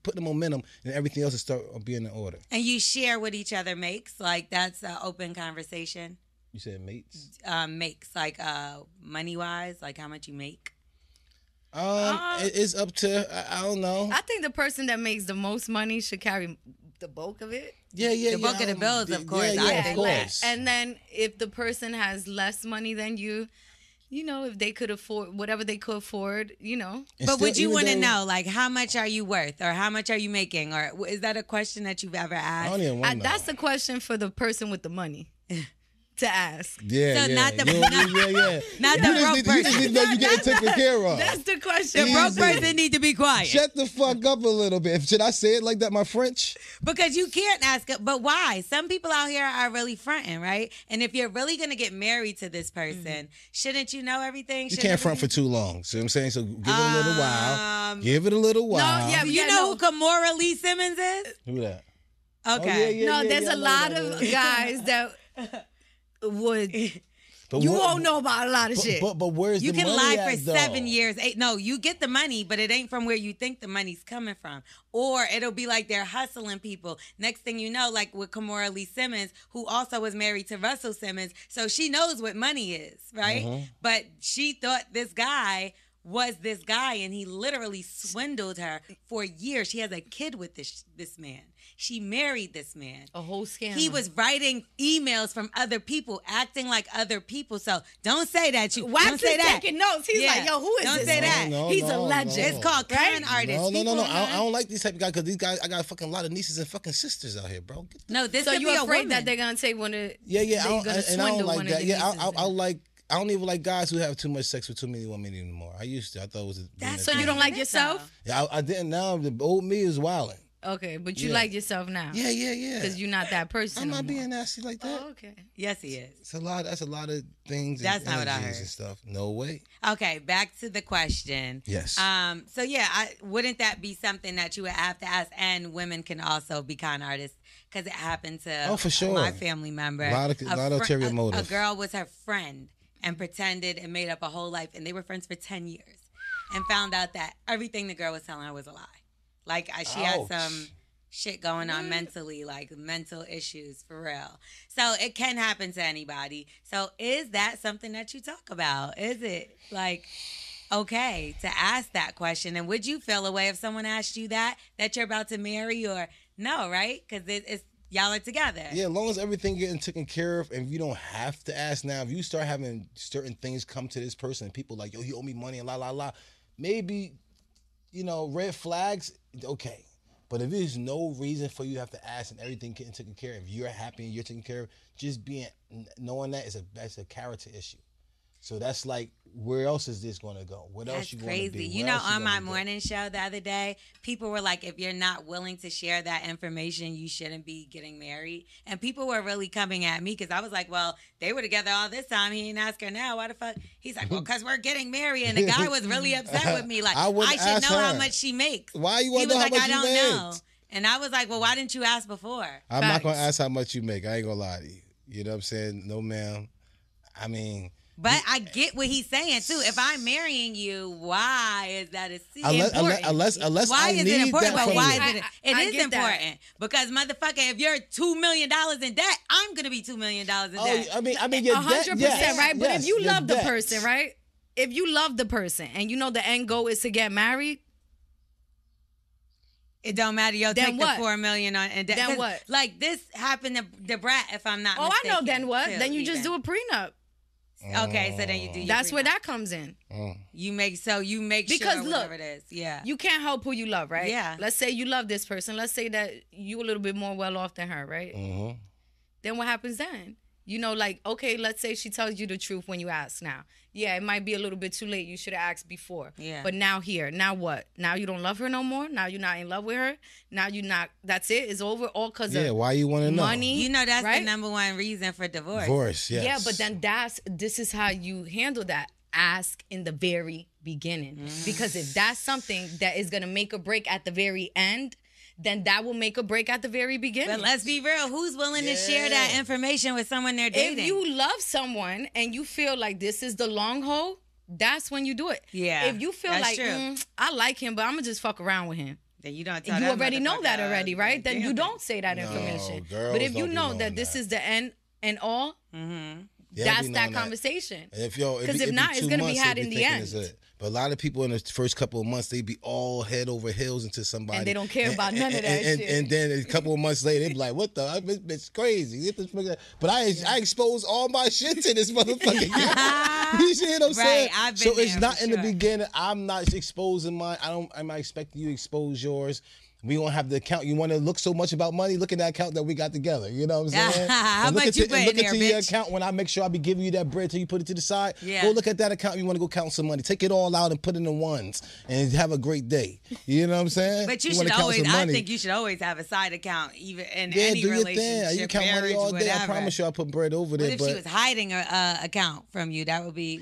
put the momentum and everything else will start being in order. And you share what each other makes. Like, that's an open conversation. You said mates? Makes, like, money-wise, like how much you make. It's up to, I don't know. I think the person that makes the most money should carry the bulk of it. The bulk of the bills, of course. I of think. course. And then if the person has less money than you, if they could afford whatever they could afford, But would you want to know, like, how much are you worth or how much are you making? Or is that a question that you've ever I asked? don't even want to know. That's the question for the person with the money to ask. Yeah, So yeah. not the- Not the broke You just need to know you're getting taken care of. That's the question. The broke person need to be quiet. Shut the fuck up a little bit. Should I say it like that, my French? Because you can't ask it, but why? Some people out here are really fronting, right? And if you're really going to get married to this person, shouldn't you know everything? You can't front for too long. See what I'm saying? So give it a little while. Give it a little while. yeah, You know who Kamora Lee Simmons is? Who that? Okay. There's a lot of guys that would. But You won't know about a lot of shit. But where's You the can money lie at, for though? 7 years. No, you get the money, but it ain't from where you think the money's coming from. Or it'll be like they're hustling people. Next thing you know, like with Kamora Lee Simmons, who also was married to Russell Simmons, so she knows what money is, right? But she thought this guy was this guy, and he literally swindled her for years. She has a kid with this man. She married this man. A whole scam. He was writing emails from other people, acting like other people. So don't say that. Wax Don't say is that. taking notes. He's like, yo, who is Don't this? say that. He's a legend. It's called con artists. No. People I don't like these type of guys because these guys, I got a fucking lot of nieces and fucking sisters out here, bro. No, this So could be you're a afraid woman. that they're gonna take one of Yeah. They're gonna I don't swindle like one that. of Yeah, your nieces. I don't even like guys who have too much sex with too many women anymore. I used to. I thought it was. So you don't like yourself? Yeah, I didn't. Now the old me is wilding. Okay, but you like yourself now. Yeah. Because you're not that person. I'm not being being nasty like that. Oh, okay. Yes, he is. It's a lot. That's a lot of things. That's not what I heard. And stuff. No way. Okay, back to the question. Yes. So yeah, wouldn't that be something that you would have to ask? And women can also be con artists because it happened to for sure. my family member. A lot of ulterior motive. A girl was her friend and pretended and made up a whole life, and they were friends for 10 years, and found out that everything the girl was telling her was a lie. Like she had some shit going on mentally, like mental issues for real. So it can happen to anybody. So is that something that you talk about? Is it like okay to ask that question? And would you feel a way if someone asked you that you're about to marry, or no, right? Because it's y'all are together. Yeah, as long as everything getting taken care of, and you don't have to ask now. If you start having certain things come to this person, and people like, yo, he owe me money and la la la, maybe, red flags, okay. But if there's no reason for you to have to ask and everything getting taken care of, you're happy and you're taken care of, just knowing that that's a character issue. So that's like, where else is this going to go? What else you want to be? You know, on my morning show the other day, people were like, if you're not willing to share that information, you shouldn't be getting married. And people were really coming at me because I was like, well, they were together all this time. He didn't ask her now. Why the fuck? He's like, well, because we're getting married. And the guy was really upset with me. Like, I should know how much she makes. Why you want to know how much you make? He was like, I don't know. And I was like, well, why didn't you ask before? I'm not going to ask how much you make. I ain't going to lie to you. You know what I'm saying? No, ma'am. I mean... But I get what he's saying too. If I'm marrying you, why is that important? Unless why is it important? But why is it? It is important because motherfucker, if you're $2 million in debt, I'm gonna be $2 million in debt. I mean, you're 100% right. But if you love the person, right? If you love the person and you know the end goal is to get married, it don't matter. You'll take what? the $4 million on and then what? Like this happened to the brat. If I'm not mistaken. I know. Then what? Then you just do a prenup. Okay, so then you do. That's where that comes in. You make because sure look, whatever it is. Yeah, you can't help who you love, right? Yeah. Let's say you love this person. Let's say that you a little bit more well off than her, right? Mm-hmm. Then what happens then? Like, okay, let's say she tells you the truth when you ask now. Yeah, it might be a little bit too late. You should have asked before. Yeah. But now now what? Now you don't love her no more? Now you're not in love with her? Now you're not, that's it? It's over all because of why you want to know? Money. That's right? the number one reason for divorce. Divorce, yes. Yeah, but then this is how you handle that. Ask in the very beginning. Because if that's something that is going to make or break at the very end, then that will make a break at the very beginning. But let's be real. Who's willing to share that information with someone they're dating? If you love someone and you feel like this is the long haul, that's when you do it. Yeah. If you feel like, I like him, but I'm going to just fuck around with him. Then you don't tell You already know that already, right? Then you don't say that No, information. girls But if you don't be know knowing that this is the end and all, that's that conversation. Because if not, it's going to be had in the end. But a lot of people in the first couple of months, they be all head over heels into somebody. And they don't care about none of that shit. And then a couple of months later, they be like, what the? It's crazy. But I expose all my shit to this motherfucker. You see what I'm saying? I've been so it's there not for in sure. the beginning. I'm not exposing mine. I'm not expecting you to expose yours. We won't have the account. You want to look so much about money? Look at that account that we got together. You know what I'm saying? How much you put in there, your bitch? account when I make sure I be giving you that bread till you put it to the side. Yeah. Go look at that account. You want to go count some money. Take it all out and put it in ones and have a great day. You know what I'm saying? But you wanna should count always. some I money. think you should always have a side account, even in do any your relationship. thing. You count money marriage, all day. whatever. I promise you, I put bread over there. What if she was hiding a account from you?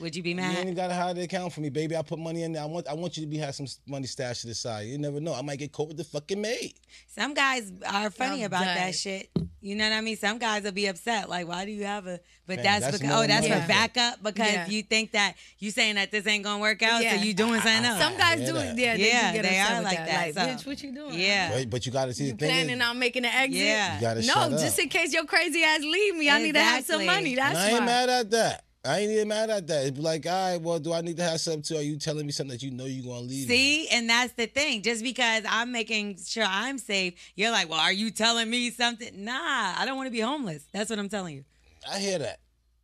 Would you be You mad? ain't gotta hide the account for me, baby. I put money in there. I want you to have some money stashed to the side. You never know. I might get caught with the fucking maid. Some guys are funny about done. that shit. You know what I mean? Some guys will be upset. Like, why do you have a? But Man, that's that's because more that's money. for backup because Yeah. you think that you saying that this ain't gonna work out, Yeah. so you doing something else. Some guys do that. it. Yeah, Yeah, they do get they upset are with like that. that, so- Bitch, what you doing? Yeah. But you gotta see You the thing. planning on making an exit? Yeah. You gotta No, shut just up. in case your crazy ass leave me, I need to have some Exactly. money. That's And I ain't why. mad at that. I ain't even mad at that. It's like, all right, well, do I need to have something too? Are you telling me something that you know you're going to leave me? See, and that's the thing. Just because I'm making sure I'm safe, you're like, well, are you telling me something? Nah, I don't want to be homeless. That's what I'm telling you. I hear that.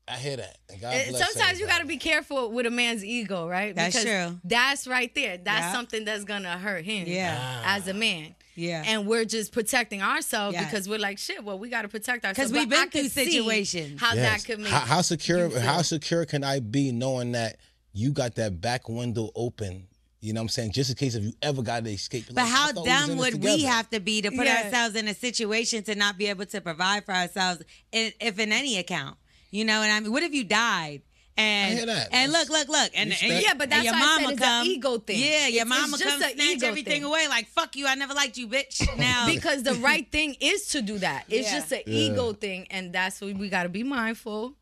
I hear that. And God bless Sometimes everybody. you got to be careful with a man's ego, right? That's because true. That's right there. That's something that's going to hurt him as a man. Yeah. And we're just protecting ourselves Yes. because we're like, shit, well, we got to protect ourselves. Because we've But I been through could see situations. How Yes. that could make how secure you feel. how secure can I be knowing that you got that back window open? You know what I'm saying? Just in case if you ever got to escape. But how dumb would we have to be to put Yeah. ourselves in a situation to not be able to provide for ourselves, if in any account? You know what I mean? What if you died? And, I hear that. and look, and Respect. Yeah, but that's your why I mama said it's come, an ego thing. Yeah, your It's mama just comes an snatch ego everything thing. away. Like, fuck you, I never liked you, bitch. Now, Because the right thing is to do that. It's Yeah. just an ego thing, and that's what we got to be mindful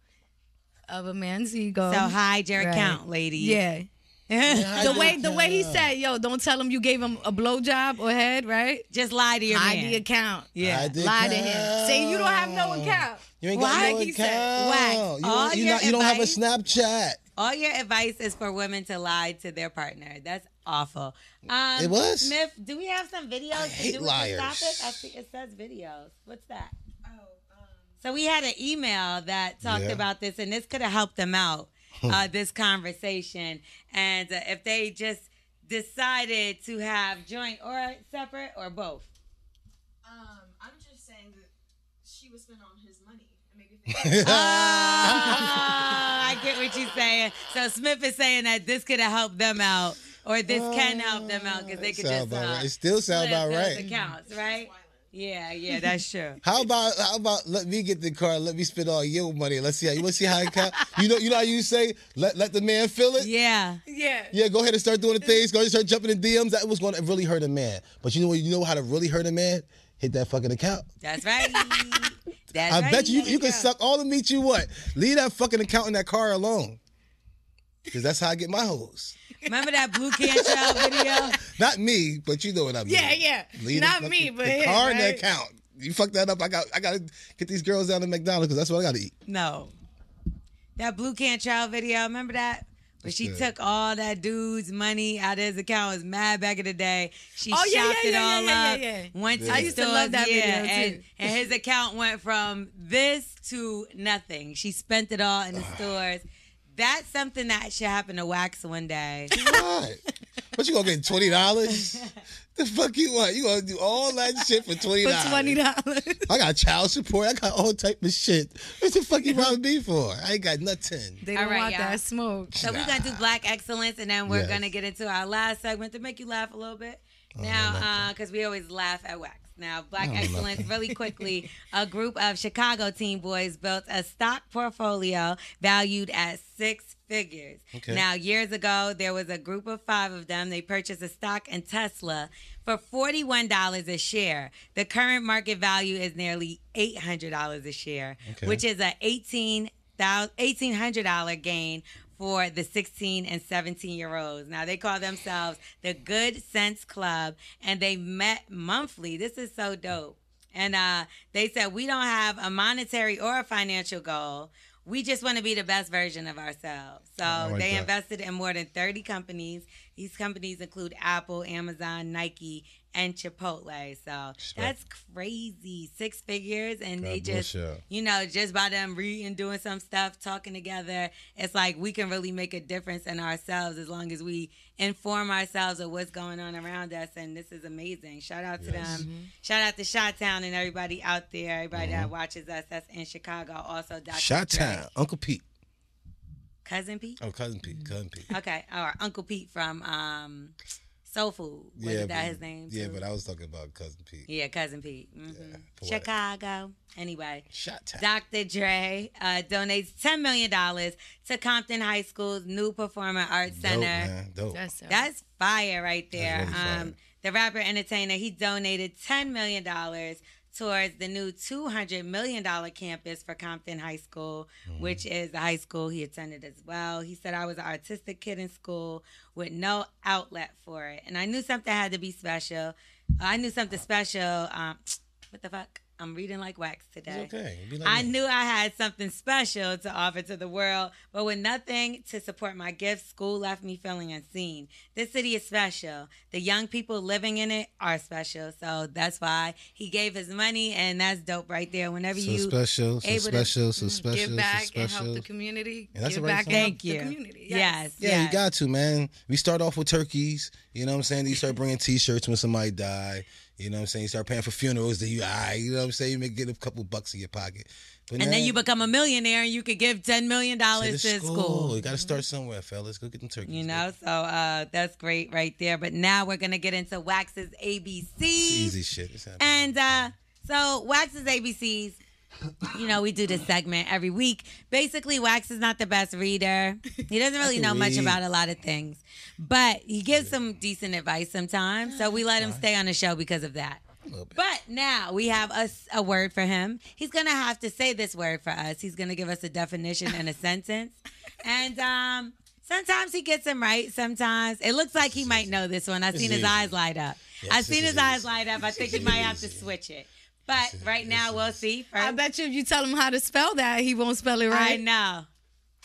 of a man's ego. so hide your Right. account, ladies. Yeah. The way he said, yo, don't tell him you gave him a blowjob or head, right? Just lie to your Hide man. the account. Yeah. Hide the Lie to account. him. Say you don't have no account. You ain't Why? got no Like he account. said, whack. All your You don't have a advice- Snapchat. All your advice is for women to lie to their partner. That's awful. It was? Smith, do we have some videos to hate do with liars. this topic? I see it says videos. What's that? So we had an email that talked Yeah. about this, and this could have helped them out, this conversation. And if they just decided to have joint or separate or both. I'm just saying that she was spent on his money. And maybe if they I get what you're saying. So Smith is saying that this could have helped them out, or this can help them out because they could Sound just about right. It still sound split about those right. accounts, right? Yeah, that's true. How about let me get the car, let me spend all your money. Let's see how it count. You know how you say let the man feel it? Yeah. Yeah. Go ahead and start doing the things. Go ahead and start jumping in DMs. That was going to really hurt a man. But you know how to really hurt a man? Hit that fucking account. That's right. That's I right. bet you can suck all the meat you want. Leave that fucking account in that car alone. Because that's how I get my hoes. Remember that Blue Can Child video? Not me, but you know what I mean. Yeah. Leave Not the me, fucking- but the him, car in the right? account. You fuck that up. I got to get these girls down to McDonald's because that's what I got to eat. No. That Blue Can Child video, remember that? Where she good. took all that dude's money out of his account. Was mad back in the day. She Oh, yeah, shopped yeah, it yeah, all yeah, up. yeah. Went to I the used to stores, love that video, and, too. and his account went from this to nothing. She spent it all in the stores. That's something that should happen to Wax one day. What? What you gonna get $20? The fuck you want? You gonna do all that shit for $20? For $20. I got child support. I got all type of shit. What the fuck you robbing me for? I ain't got nothing. They All don't right, want y'all. that smoke. So we're going to do Black Excellence, and then we're Yes. going to get into our last segment to make you laugh a little bit. Now, because we always laugh at Wax. Now, Black Excellence, really quickly, a group of Chicago teen boys built a stock portfolio valued at 6 figures. Okay. Now, years ago, there was a group of 5 of them. They purchased a stock in Tesla for $41 a share. The current market value is nearly $800 a share, Okay. which is a $1,800 gain for the 16 and 17-year-olds. Now, they call themselves the Good Sense Club, and they met monthly. This is so dope. And they said, we don't have a monetary or a financial goal. We just want to be the best version of ourselves. So like they that. invested in more than 30 companies. These companies include Apple, Amazon, Nike, and Chipotle. So that's crazy. 6 figures. And God they bless just, y'all. just by them reading, doing some stuff, talking together, it's like we can really make a difference in ourselves as long as we inform ourselves of what's going on around us. And this is amazing. Shout out to them. Shout out to Chi-Town and everybody out there, everybody that watches us that's in Chicago. Also, Dr. Shot-Town. Dre. Uncle Pete. Cousin Pete? Oh, Cousin Pete. Okay. Or Uncle Pete from Soul Food. Wasn't that his name? Yeah, too? but I was talking about Cousin Pete. Yeah, Cousin Pete. Yeah, poetic. Chicago. Anyway. Shot-Town. Dr. Dre donates $10 million to Compton High School's new Performing Arts Dope, Center. man. Dope. That's fire right there. That's really fire. The rapper entertainer, he donated $10 million towards the new $200 million campus for Compton High School, which is the high school he attended as well. He said, I was an artistic kid in school with no outlet for it. And I knew something had to be special. I knew something special. What the fuck? I'm reading like wax today. It's okay. Be like I me. knew I had something special to offer to the world, but with nothing to support my gifts, school left me feeling unseen. This city is special. The young people living in it are special. So that's why he gave his money, and that's dope right there. Whenever So you special, so able to- special, so special, Give back so special. and help the community. Yeah, that's Give the right back song. and help Thank you. the community. Yes. Yeah, you got to, man. We start off with turkeys. You know what I'm saying? You start bringing T-shirts when somebody die. You know what I'm saying? You start paying for funerals. Then you know what I'm saying? You may get a couple bucks in your pocket. But And now, then you become a millionaire and you could give $10 million to school. You got to start somewhere, fellas. Go get them turkeys. You know, so that's great right there. But now we're going to get into Wax's ABCs. It's easy shit. It's happening. And so Wax's ABCs, you know, we do this segment every week. Basically, Wax is not the best reader. He doesn't really know much about a lot of things. But he gives some decent advice sometimes. So we let him stay on the show because of that. But now we have a word for him. He's going to have to say this word for us. He's going to give us a definition and a sentence. And sometimes he gets them right. Sometimes it looks like he might know this one. I've seen his eyes light up. I've seen his eyes light up. I think he might have to switch it. But right now, we'll see. First. I bet you if you tell him how to spell that, he won't spell it right. I know.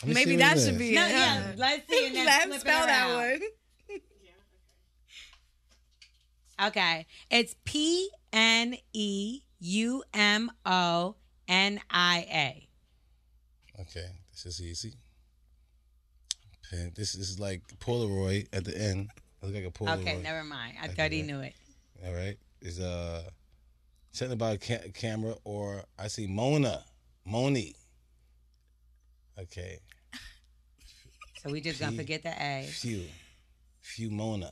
Maybe that should be No, it. yeah, let's see. And then Let him flip it spell that around. one. Okay. It's PNEUMONIA. Okay, this is easy. This is like Polaroid at the end. It looks like a Polaroid. Okay, never mind. I thought he knew it. All right. Is something about a camera, or I see Moni. Okay. So we just gonna forget the A. Few Mona.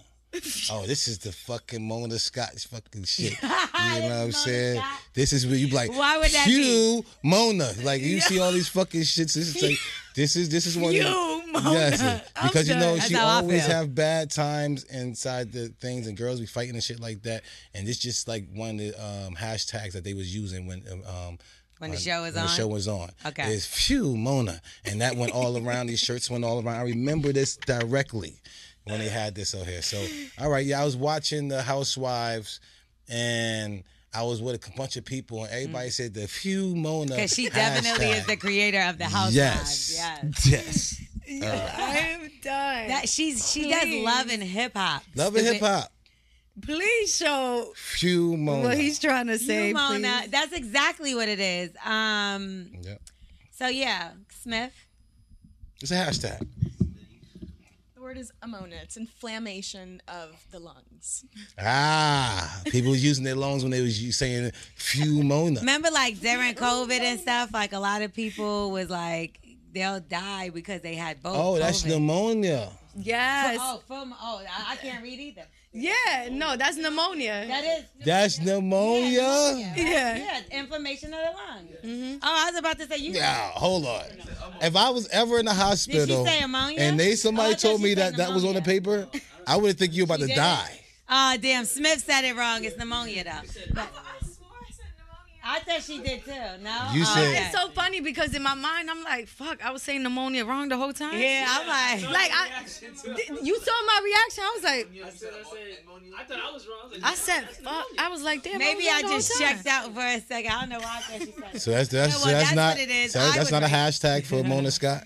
Oh, this is the fucking Mona Scott fucking shit. You know what I'm saying? Scott. This is where you be like, Why would that Few Mona. Like you see all these fucking shits. This is like this is one of the, Mona. yes, because you know That's she how I always feel. have bad times inside the things, and girls be fighting and shit like that. And it's just like one of the hashtags that they was using when When the show was when on? the show was on. Okay. It's Phew Mona. And that went all around. These shirts went all around. I remember this directly when they had this out here. So, all right, I was watching The Housewives, and I was with a bunch of people, and everybody said the Phew Mona. Because she definitely hashtag. is the creator of the Housewives. Yes. I am done. That she does love and hip hop. Love and hip hop. Please show Phew Mona. what he's trying to say. Mona. Please. That's exactly what it is. Yep. So yeah, Smith. It's a hashtag. The word is ammonia. It's inflammation of the lungs. People was using their lungs when they was saying Phew Mona. Remember, like during COVID and stuff, like a lot of people was like they'll die because they had both. Oh, that's COVID. pneumonia. Yes. I can't read either. Yeah. No, that's pneumonia. That is. That's pneumonia? Right? Yeah. Yeah, inflammation of the lungs. Oh, I was about to say you. Yeah, hold on. If I was ever in the hospital say ammonia? and somebody Oh, I thought told she me said that was on the pneumonia. paper, I would think you were about to did? die. Oh, damn. Smith said it wrong. It's pneumonia, though. But I swore I said pneumonia. I thought she did, too. No? You Oh, said- okay. It's so funny because in my mind I'm like, fuck, I was saying pneumonia wrong the whole time. Yeah, I'm like. You saw my reaction. I was like, I thought I was wrong. I said, fuck. I was like, damn. Maybe I I was wrong the just whole time. checked out for a second. I don't know why I thought she said it. So that's that's not what it is. so I that's would not a write- hashtag for Mona Scott.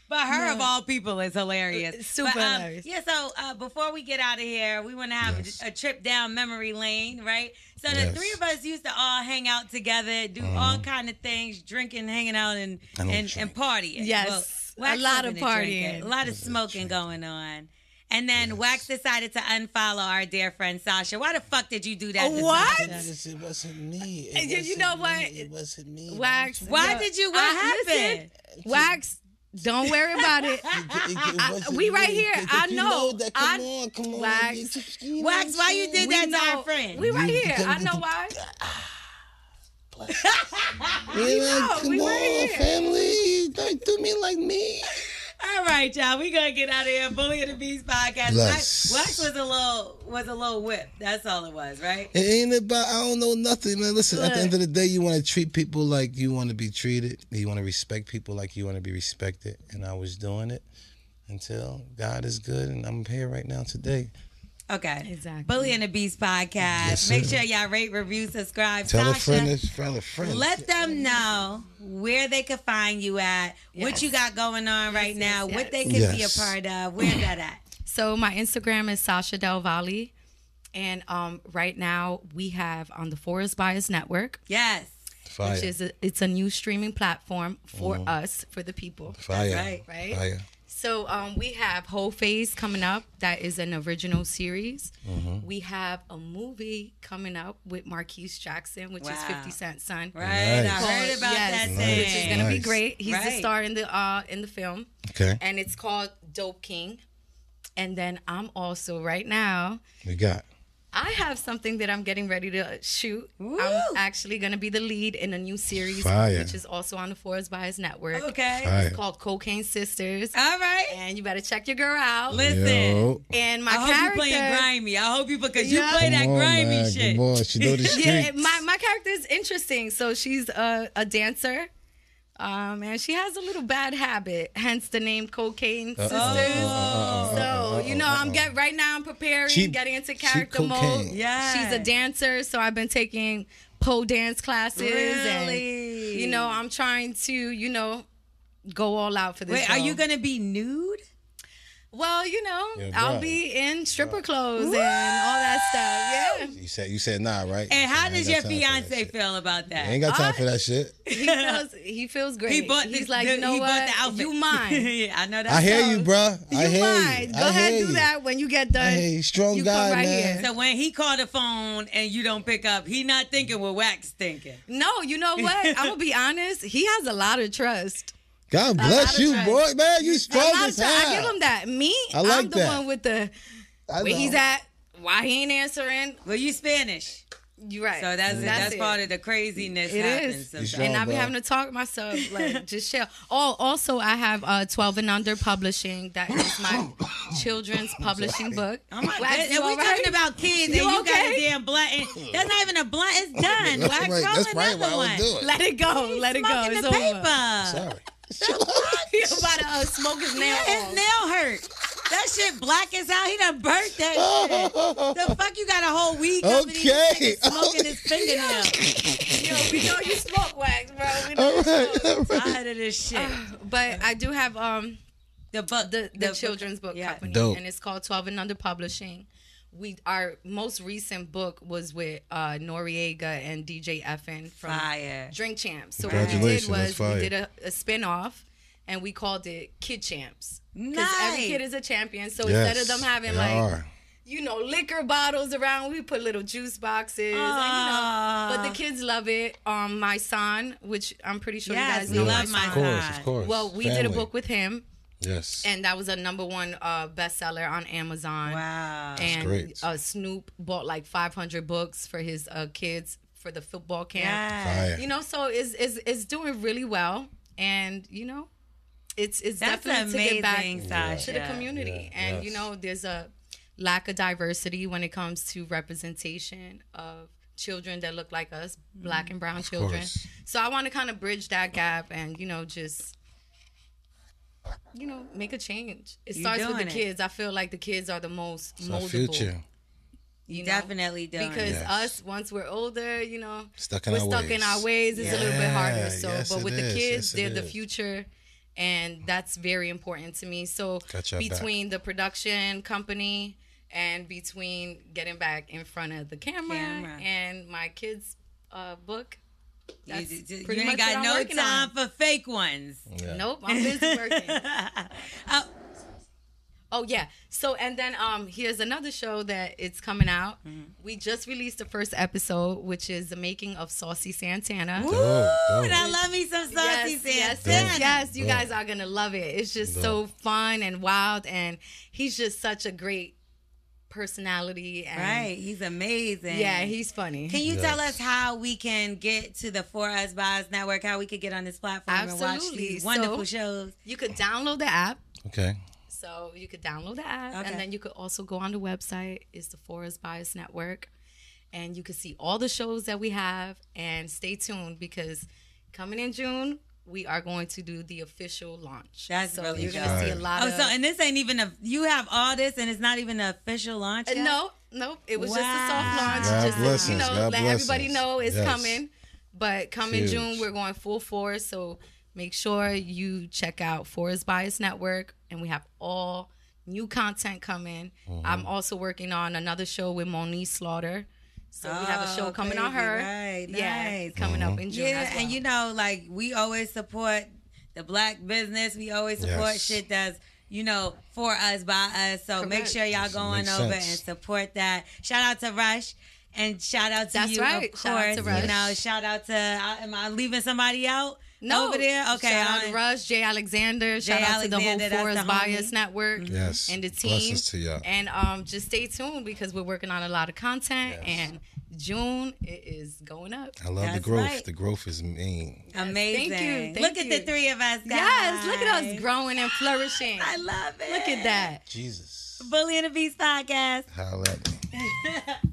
But her of all people is hilarious. It's super But, hilarious. Yeah, so before we get out of here, we want to have Yes. a trip down memory lane, right? So the Yes. three of us used to all hang out together, do all kind of things, drinking, hanging out, and I know and drink. partying. Yes. Wax A lot of wasn't a drinker. partying. A lot of smoking going on. And then Wax decided to unfollow our dear friend Sasha. Why the fuck did you do that? to What? Sasha? It wasn't me. You know what? It wasn't me. Wax. Why did you? What happened? Listen, Wax. Don't worry about it. We right here. I know. Come on. Wax. Wax, why you did that to our friend? We right here. I know why. Come we on, right here. family. Don't do me like me. All right, y'all. We gonna get out of here. Bully of the Beast podcast. Bless. Wax was a little whip. That's all it was, right? It ain't about, I don't know nothing, man. Listen, at the end of the day, you want to treat people like you want to be treated. You want to respect people like you want to be respected. And I was doing it until God is good, and I'm here right now today. Okay. Exactly. Bully and the Beast podcast. Yes, Make sir. sure y'all rate, review, subscribe. Tell a Sasha, friend. let them know where they can find you at, what you got going on right now, what they can be a part of. Where's that at? So my Instagram is Sasha Del Valle. And right now we have on the Forest Bias Network. Yes. Fire. Which is it's a new streaming platform for us, for the people. Fire. That's right? Fire. So we have Whole Phase coming up. That is an original series. We have a movie coming up with Marquise Jackson, which is 50 Cent's son. Right. Nice. I heard about that thing. Which is gonna be Nice. great. He's the star in the film. Okay. And it's called Dope King. And then I'm also right now. We got. I have something that I'm getting ready to shoot. Woo. I'm actually going to be the lead in a new series, Fire. which is also on the Forest Bias Network. Okay. Fire. It's called Cocaine Sisters. All right. And you better check your girl out. Listen. Yo. And my I hope character. you playing grimy. I hope you because you Yeah. play that Come on, grimy man. shit. Come on. She know the streets. Yeah, my character is interesting. So she's a dancer. And she has a little bad habit, hence the name Cocaine Sisters. So, right now I'm preparing, getting into character mode. Yeah. She's a dancer, so I've been taking pole dance classes. Really? And, I'm trying to, go all out for this. Wait, are role. you going to be nude? Well, Yeah, I'll right. be in stripper clothes and all that stuff. Yeah. You said nah, right? And how I ain't does got your time for that fiance shit. feel about that? I ain't got time for that shit. He feels great. He's like, you know he what? bought the outfit. You mine. Yeah, I know that. I hear you, bruh. I You hear mine. you. Go ahead, do that when you get done. I hear you. Strong You guy, come right man. here. So when he called the phone and you don't pick up, he not thinking what Wax thinking. No, you know what? I'm gonna be honest. He has a lot of trust. God lot bless of you, trust. boy, man. You A strong lot of as trust. hell. I give him that. Me, I like I'm the that. one with the I where know. he's at. Why he ain't answering? Well, you Spanish, You're right. so that's it. part of the craziness. It happens is. sometimes. strong. And I be bro. having to talk myself, like, just chill. Oh, also, I have 12 and Under Publishing. That is my children's publishing book. Oh my Wax, goodness. you And we all right? talking about kids and You you got a okay? damn blunt. And that's not even a blunt. It's done. That's Wax, right. roll That's right. another Why I one. would do it. Let it go. Let it go. Smoking It's the over. paper. Sorry. He about to smoke his nail His off. nail hurt. That shit black as hell. He done burnt that shit. The fuck you got a whole week of these Okay. niggas smoking his fingernail. Yo, we know you smoke wax, bro. We know All you right. smoke. All right. Tired of this shit. But I do have The book, the children's book yeah. company, Dope. and it's called 12 and Under Publishing. Our most recent book was with Noriega and DJ Effin from Fire. Drink Champs. So what we did Congratulations, was that's fire. we did a spin-off, and we called it Kid Champs. Because Nice. every kid is a champion. So Yes, instead of them having they like are. liquor bottles around, we put little juice boxes. Aw. But the kids love it. My son, which I'm pretty sure Yes, you guys know, we love my my son. son. Of course. Well, we did a Family. book with him. Yes. And that was a #1 bestseller on Amazon. Wow. And great. Snoop bought like 500 books for his kids for the football camp. Yeah. Fire. So it's doing really well, and it's That's definitely to get back amazing, Sasha. to the community. Yeah, And yes. there's a lack of diversity when it comes to representation of children that look like us, black and brown children. course. So I want to kind of bridge that gap and just make a change. It You starts with the doing it. kids. I feel like the kids are the most It's our moldable. future. You know, definitely do. Because Yes. us, once we're older, Stuck in we're our stuck ways. in our ways. It's a little bit harder. So, yes, but it with the is. kids, Yes, it they're the is. future, and that's very important to me. So, Got your back. between the production company and between getting back in front of the camera. And my kids' book, that's You pretty ain't much got what I'm no working time on. for fake ones. Yeah. Nope, I'm busy working. Oh, Oh yeah. So and then here's another show that it's coming out. We just released the first episode, which is the making of Saucy Santana. Ooh, dope. I love me some saucy Yes, Santana. yes, you Dope. guys are gonna love it. It's just so fun and wild, and he's just such a great personality. And Right, he's amazing. Yeah, he's funny. Can you tell Yes. us how we can get to the For Us by Us Network? How we could get on this platform and watch Absolutely. these wonderful So- shows? You could download the app. Okay. So you could download the app, Okay. and then you could also go on the website. It's the Forest Bias Network, and you can see all the shows that we have. And stay tuned because coming in June, we are going to do the official launch. That's really you're good. going to see a lot of... so, and this ain't even you have all this and it's not even an official launch yet? No. It was just a soft launch. God just bless to, us. let everybody know it's Yes. coming. But in June, we're going full force. So make sure you check out Forest Bias Network. And we have all new content coming. I'm also working on another show with Monique Slaughter. So we have a show coming on her. Right, yeah, coming up in June as well. And you know, like, we always support the black business. We always support shit that's, you know, for us, by us. So make sure y'all going over and support that. Shout out to Rush. And shout out to you, of course. Shout out to Rush. You know, shout out to, am I leaving somebody out? No. Over there? Okay. Shout out to Rush, Jay Alexander. Shout out to the whole Forest Bias Network and the team. Blessings to y'all. And just stay tuned because we're working on a lot of content. And June, it is going up. I love the growth. Right. The growth is mean. Amazing. Thank you. Look at the three of us, guys. Yes, look at us growing and flourishing. I love it. Look at that. Jesus. Bully and the Beast podcast. Holla at me.